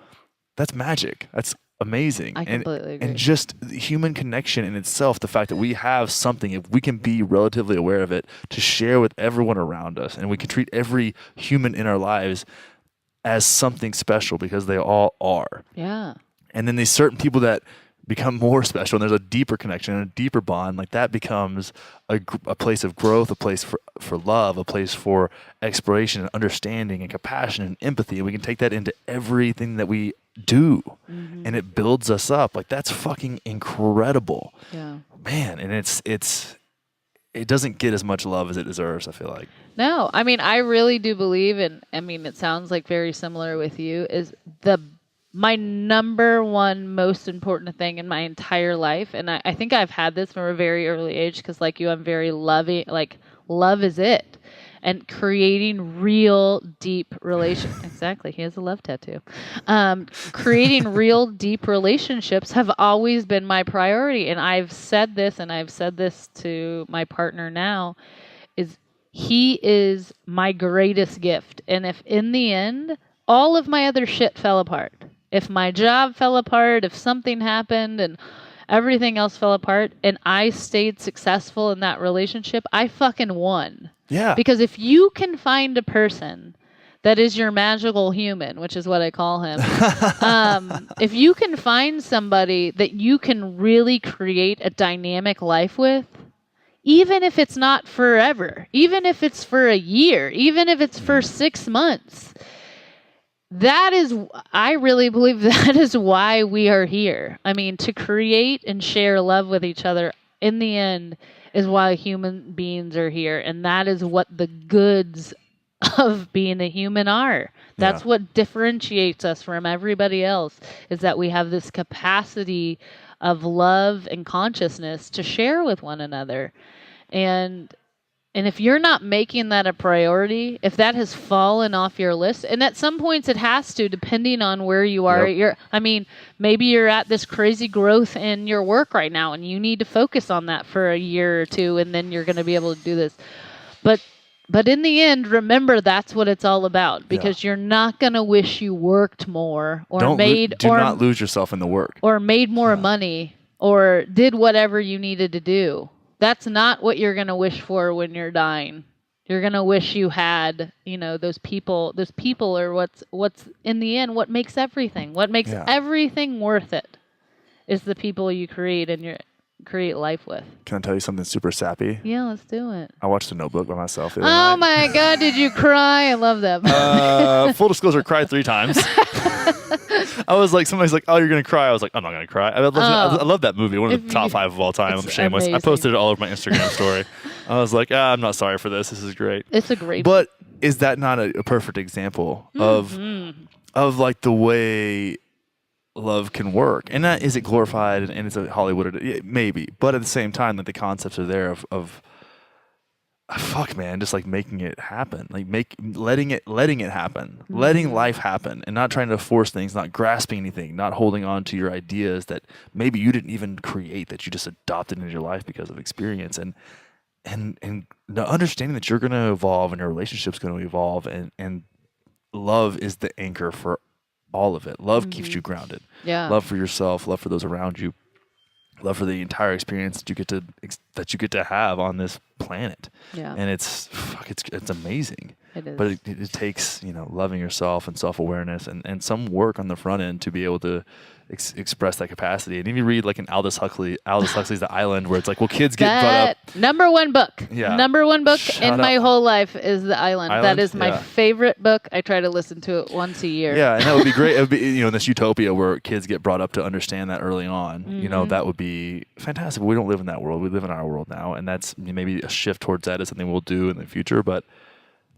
That's magic. That's amazing. I completely agree. And just the human connection in itself, the fact that we have something, if we can be relatively aware of it, to share with everyone around us, and we can treat every human in our lives as something special, because they all are. Yeah. And then these certain people that become more special, and there's a deeper connection and a deeper bond, that becomes a place of growth, a place for love, a place for exploration and understanding and compassion and empathy. And we can take that into everything that we do, and it builds us up. That's fucking incredible. Yeah. Man, and it doesn't get as much love as it deserves, I feel like. No, I really do believe, and it sounds very similar with you, is my number one most important thing in my entire life, and I think I've had this from a very early age, because I'm very loving, love is it. And creating real deep exactly, he has a love tattoo. Creating real deep relationships have always been my priority, and I've said this to my partner now, is he is my greatest gift. And if in the end all of my other shit fell apart, if my job fell apart, if something happened and everything else fell apart, and I stayed successful in that relationship, I fucking won. Yeah. Because if you can find a person that is your magical human, which is what I call him, if you can find somebody that you can really create a dynamic life with, even if it's not forever, even if it's for a year, even if it's for 6 months, I really believe that is why we are here. To create and share love with each other, in the end, is why human beings are here. And that is what the goods of being a human are. That's what differentiates us from everybody else, is that we have this capacity of love and consciousness to share with one another. And And if you're not making that a priority, if that has fallen off your list, and at some points it has to, depending on where you are. Yep. Maybe you're at this crazy growth in your work right now, and you need to focus on that for a year or two, and then you're going to be able to do this. But in the end, remember that's what it's all about, because you're not going to wish you worked more or do not lose yourself in the work or made more money or did whatever you needed to do. That's not what you're going to wish for when you're dying. You're going to wish you had, those people. Those people are what's in the end, what makes everything. What makes everything worth it is the people you create and create life with. Can I tell you something super sappy? Yeah, let's do it. I watched The Notebook by myself the other night. Oh my God, did you cry? I love that. Full disclosure, cried 3 times. I was like, somebody's like, oh, you're going to cry. I was like, I'm not going to cry. I love that movie. One of the top 5 of all time. I'm shameless. Amazing. I posted it all over my Instagram story. I was like, I'm not sorry for this. This is great. It's a great But is that not a perfect example of like the way love can work? And that, is it glorified and it's a Hollywood? Maybe. But at the same time, like the concepts are there of fuck, man, just like making it happen, like letting it happen, letting life happen, and not trying to force things, not grasping anything, not holding on to your ideas that maybe you didn't even create, that you just adopted into your life because of experience, and the understanding that you're going to evolve and your relationship's going to evolve, and love is the anchor for all of it. Love keeps you grounded. Yeah. Love for yourself, love for those around you, love for the entire experience that you get to have on this planet. Yeah. And it's amazing. It is. But it takes, loving yourself and self-awareness and some work on the front end to be able to express that capacity. And if you read like an Aldous Huxley's The Island, where it's like, well, kids get brought up. Number one book Shout in my out. whole life is The Island. That is my favorite book. I try to listen to it once a year. Yeah, and that would be great. It would be, in this utopia where kids get brought up to understand that early on. That would be fantastic. But we don't live in that world. We live in our world now, and that's maybe a shift towards that is something we'll do in the future. But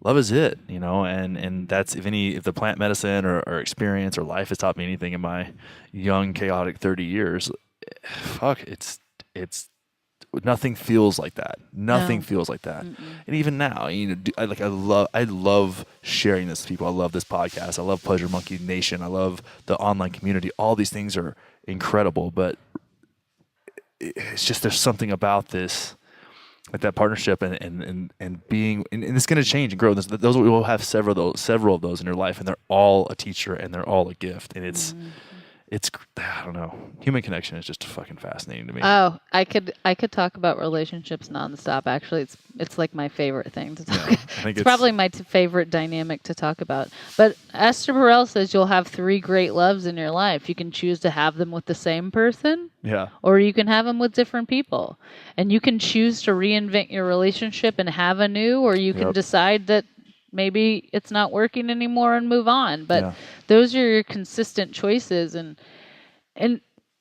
love is it, and that's if the plant medicine or experience or life has taught me anything in my young, chaotic 30 years, fuck, it's nothing feels like that. Nothing feels like that. And even now, I love sharing this with people. I love this podcast. I love Pleasure Monkey Nation. I love the online community. All these things are incredible, but it's just there's something about this. Like that partnership and being and it's going to change and grow. Those we will have several of those in your life, and they're all a teacher and they're all a gift. And it's I don't know. Human connection is just fucking fascinating to me. Oh, I could talk about relationships nonstop. Actually, it's like my favorite thing to talk. It's probably my favorite dynamic to talk about. But Esther Perel says you'll have 3 great loves in your life. You can choose to have them with the same person. Yeah. Or you can have them with different people. And you can choose to reinvent your relationship and have a new, or you can decide that maybe it's not working anymore and move on. But those are your consistent choices. And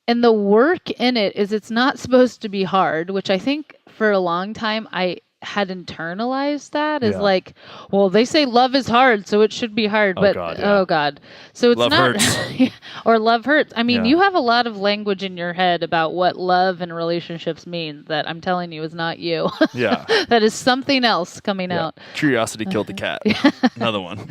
the work in it is it's not supposed to be hard, which I think for a long time I had internalized that as like, well, they say love is hard, so it should be hard. Oh God. So it's love not hurts. or love hurts. I mean, you have a lot of language in your head about what love and relationships mean that I'm telling you is not you. Yeah. That is something else coming out. Curiosity killed the cat. Another one.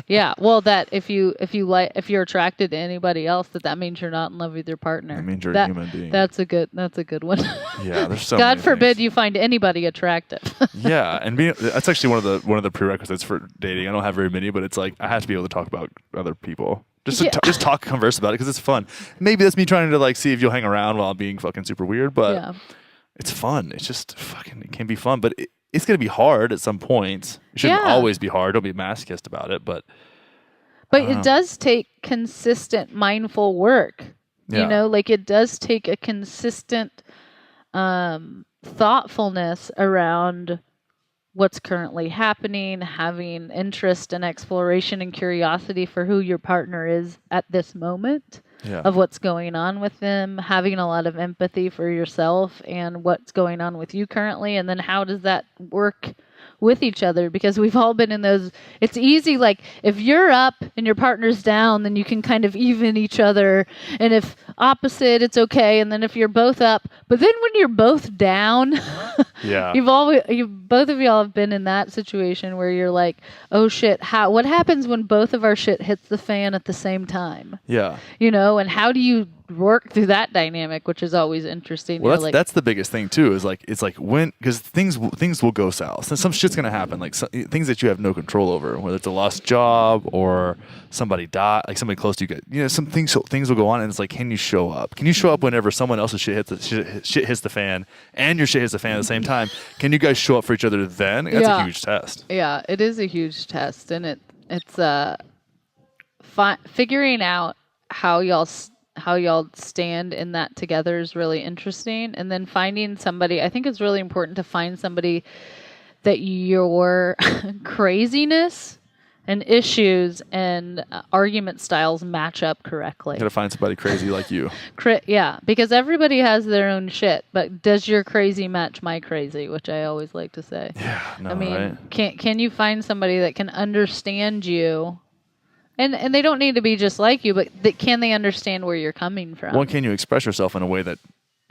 Yeah. Well, that if you're attracted to anybody else, that means you're not in love with your partner. That means you're a human being. That's a good one. Yeah. There's so God many forbid things. You find anybody attractive. Yeah, and that's actually one of the prerequisites for dating. I don't have very many, but it's like I have to be able to talk about other people. Just converse about it because it's fun. Maybe that's me trying to like see if you'll hang around while I'm being fucking super weird, but it's fun. It's just fucking, it can be fun, but it's going to be hard at some points. It shouldn't always be hard. Don't be a masochist about it, but it does take consistent mindful work. Yeah. It does take a consistent thoughtfulness around what's currently happening, having interest and exploration and curiosity for who your partner is at this moment of what's going on with them, having a lot of empathy for yourself and what's going on with you currently, and then how does that work with each other, because we've all been in those. It's easy, like if you're up and your partner's down, then you can kind of even each other, and if opposite, it's okay. And then if you're both up, but then when you're both down, Yeah. both of y'all have been in that situation where you're like, oh shit, what happens when both of our shit hits the fan at the same time? Yeah. And how do you work through that dynamic, which is always interesting. Well, that's the biggest thing too. Is like it's like when, because things will go south, and some shit's gonna happen. Like things that you have no control over, whether it's a lost job or somebody died, like somebody close to you get, some things will go on, and it's like, can you show up? Can you show up whenever someone else's shit hits the fan and your shit hits the fan at the same time? Can you guys show up for each other then? That's a huge test. Yeah, it is a huge test, and it's figuring out how y'all stand in that together is really interesting. And then finding somebody, I think it's really important to find somebody that your craziness and issues and argument styles match up correctly. You gotta find somebody crazy like you. Yeah, because everybody has their own shit, but does your crazy match my crazy, which I always like to say. Yeah, no, I mean, right? Can you find somebody that can understand you? And they don't need to be just like you, but can they understand where you're coming from? Well, can you express yourself in a way that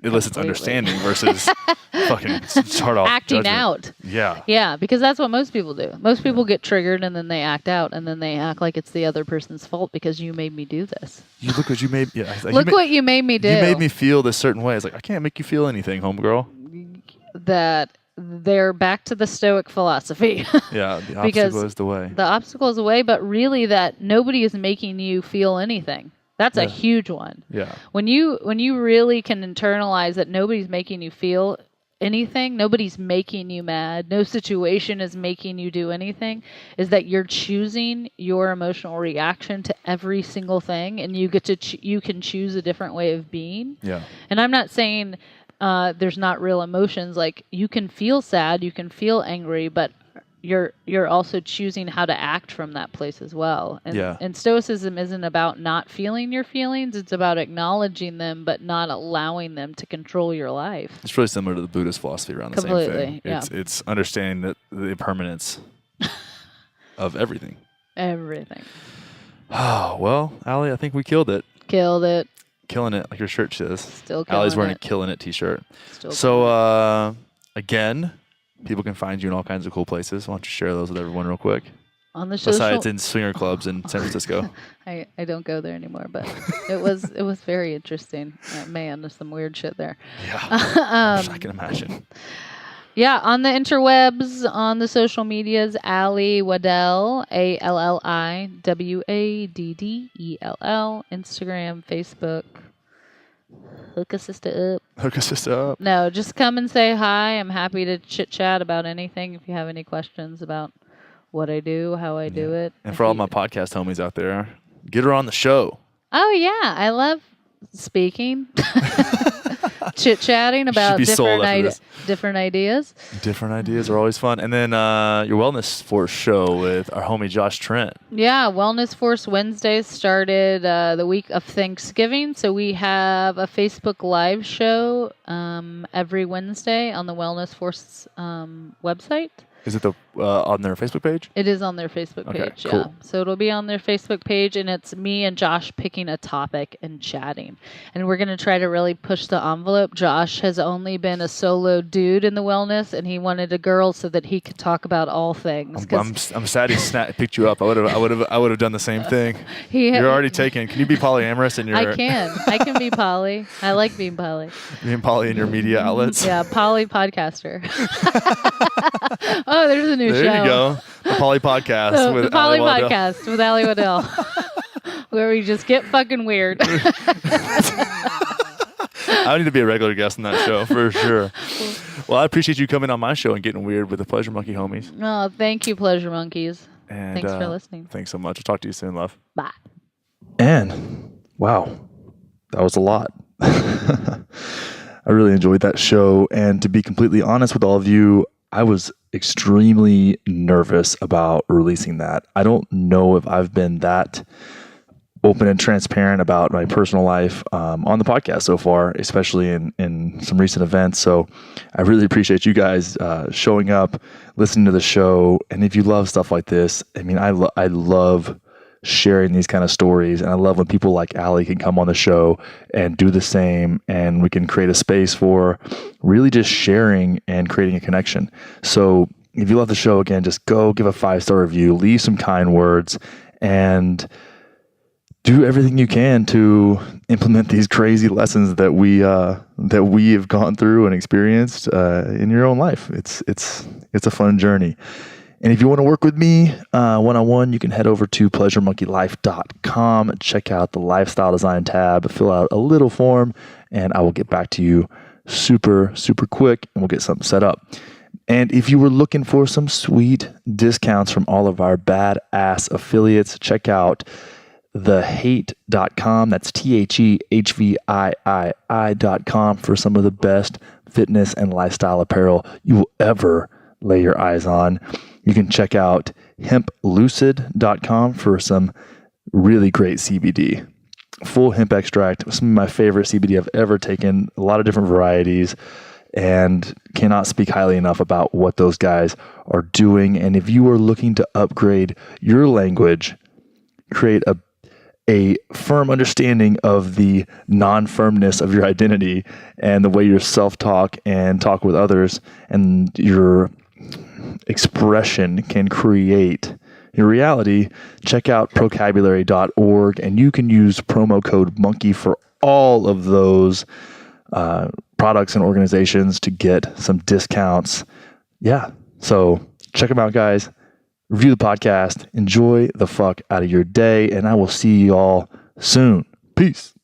elicits understanding versus fucking start off acting judgment. out? Yeah. Yeah, because that's what most people do. Most people get triggered and then they act out, and then they act like it's the other person's fault because you made me do this. You look what you made. Yeah. Look what you made me do. You made me feel this certain way. It's like, I can't make you feel anything, homegirl. That they're back to the Stoic philosophy. Yeah, the obstacle is the way. The obstacle is the way, but really that nobody is making you feel anything. That's a huge one. Yeah. When you really can internalize that nobody's making you feel anything, nobody's making you mad, no situation is making you do anything, is that you're choosing your emotional reaction to every single thing, and you get to you can choose a different way of being. Yeah. And I'm not saying there's not real emotions. Like, you can feel sad, you can feel angry, but you're also choosing how to act from that place as well. And Stoicism isn't about not feeling your feelings, it's about acknowledging them but not allowing them to control your life. It's really similar to the Buddhist philosophy around the same thing. Yeah. It's understanding that the impermanence of everything. Everything. Oh, well, Allie, I think we killed it. Killing it, like your shirt says. Still killing Allie's wearing it. a killing it t-shirt. So, again, people can find you in all kinds of cool places. Why don't you share those with everyone real quick? On the social... Besides in swinger clubs in San Francisco. I don't go there anymore, but it was very interesting. Man, there's some weird shit there. Yeah, I can imagine. Yeah, on the interwebs, on the social medias, Allie Waddell, ALLIWADDELL, Instagram, Facebook. Hook a sister up. No, just come and say hi. I'm happy to chit chat about anything. If you have any questions about what I do, how I do it. And for all my podcast homies out there, get her on the show. Oh yeah, I love speaking. Chit-chatting about different ideas. Different ideas are always fun. And then your Wellness Force show with our homie Josh Trent. Yeah, Wellness Force Wednesdays started the week of Thanksgiving. So we have a Facebook Live show every Wednesday on the Wellness Force website. Is it on their Facebook page? It is on their Facebook page, cool. Yeah. So it'll be on their Facebook page, and it's me and Josh picking a topic and chatting. And we're going to try to really push the envelope. Josh has only been a solo dude in the wellness, and he wanted a girl so that he could talk about all things. I'm sad he picked you up. I would have done the same thing. You're already taken. Can you be polyamorous in your? I can be poly. I like being poly. Being poly in your media outlets. Yeah, poly podcaster. Oh, there's a new show. There you go. The Poly Podcast with the Poly Allie Waddell. Podcast with Allie Waddell. Where we just get fucking weird. I need to be a regular guest on that show for sure. Well, I appreciate you coming on my show and getting weird with the Pleasure Monkey homies. Oh, thank you, Pleasure Monkeys. And, thanks for listening. Thanks so much. I'll talk to you soon, love. Bye. And wow, that was a lot. I really enjoyed that show. And to be completely honest with all of you, I was extremely nervous about releasing that. I don't know if I've been that open and transparent about my personal life on the podcast so far, especially in some recent events. So I really appreciate you guys showing up, listening to the show. And if you love stuff like this, I mean, I love sharing these kind of stories. And I love when people like Allie can come on the show and do the same. And we can create a space for really just sharing and creating a connection. So if you love the show, again, just go give a 5-star review, leave some kind words, and do everything you can to implement these crazy lessons that we have gone through and experienced in your own life. It's a fun journey. And if you want to work with me one-on-one, you can head over to pleasuremonkeylife.com, check out the lifestyle design tab, fill out a little form, and I will get back to you super, super quick, and we'll get something set up. And if you were looking for some sweet discounts from all of our badass affiliates, check out thehate.com. That's THEHVIII.com for some of the best fitness and lifestyle apparel you will ever lay your eyes on. You can check out hemplucid.com for some really great CBD. Full hemp extract, some of my favorite CBD I've ever taken, a lot of different varieties, and cannot speak highly enough about what those guys are doing. And if you are looking to upgrade your language, create a firm understanding of the non-firmness of your identity and the way your self-talk and talk with others and your expression can create your reality, check out procabulary.org, and you can use promo code monkey for all of those products and organizations to get some discounts. Yeah. So check them out, guys. Review the podcast. Enjoy the fuck out of your day, and I will see you all soon. Peace.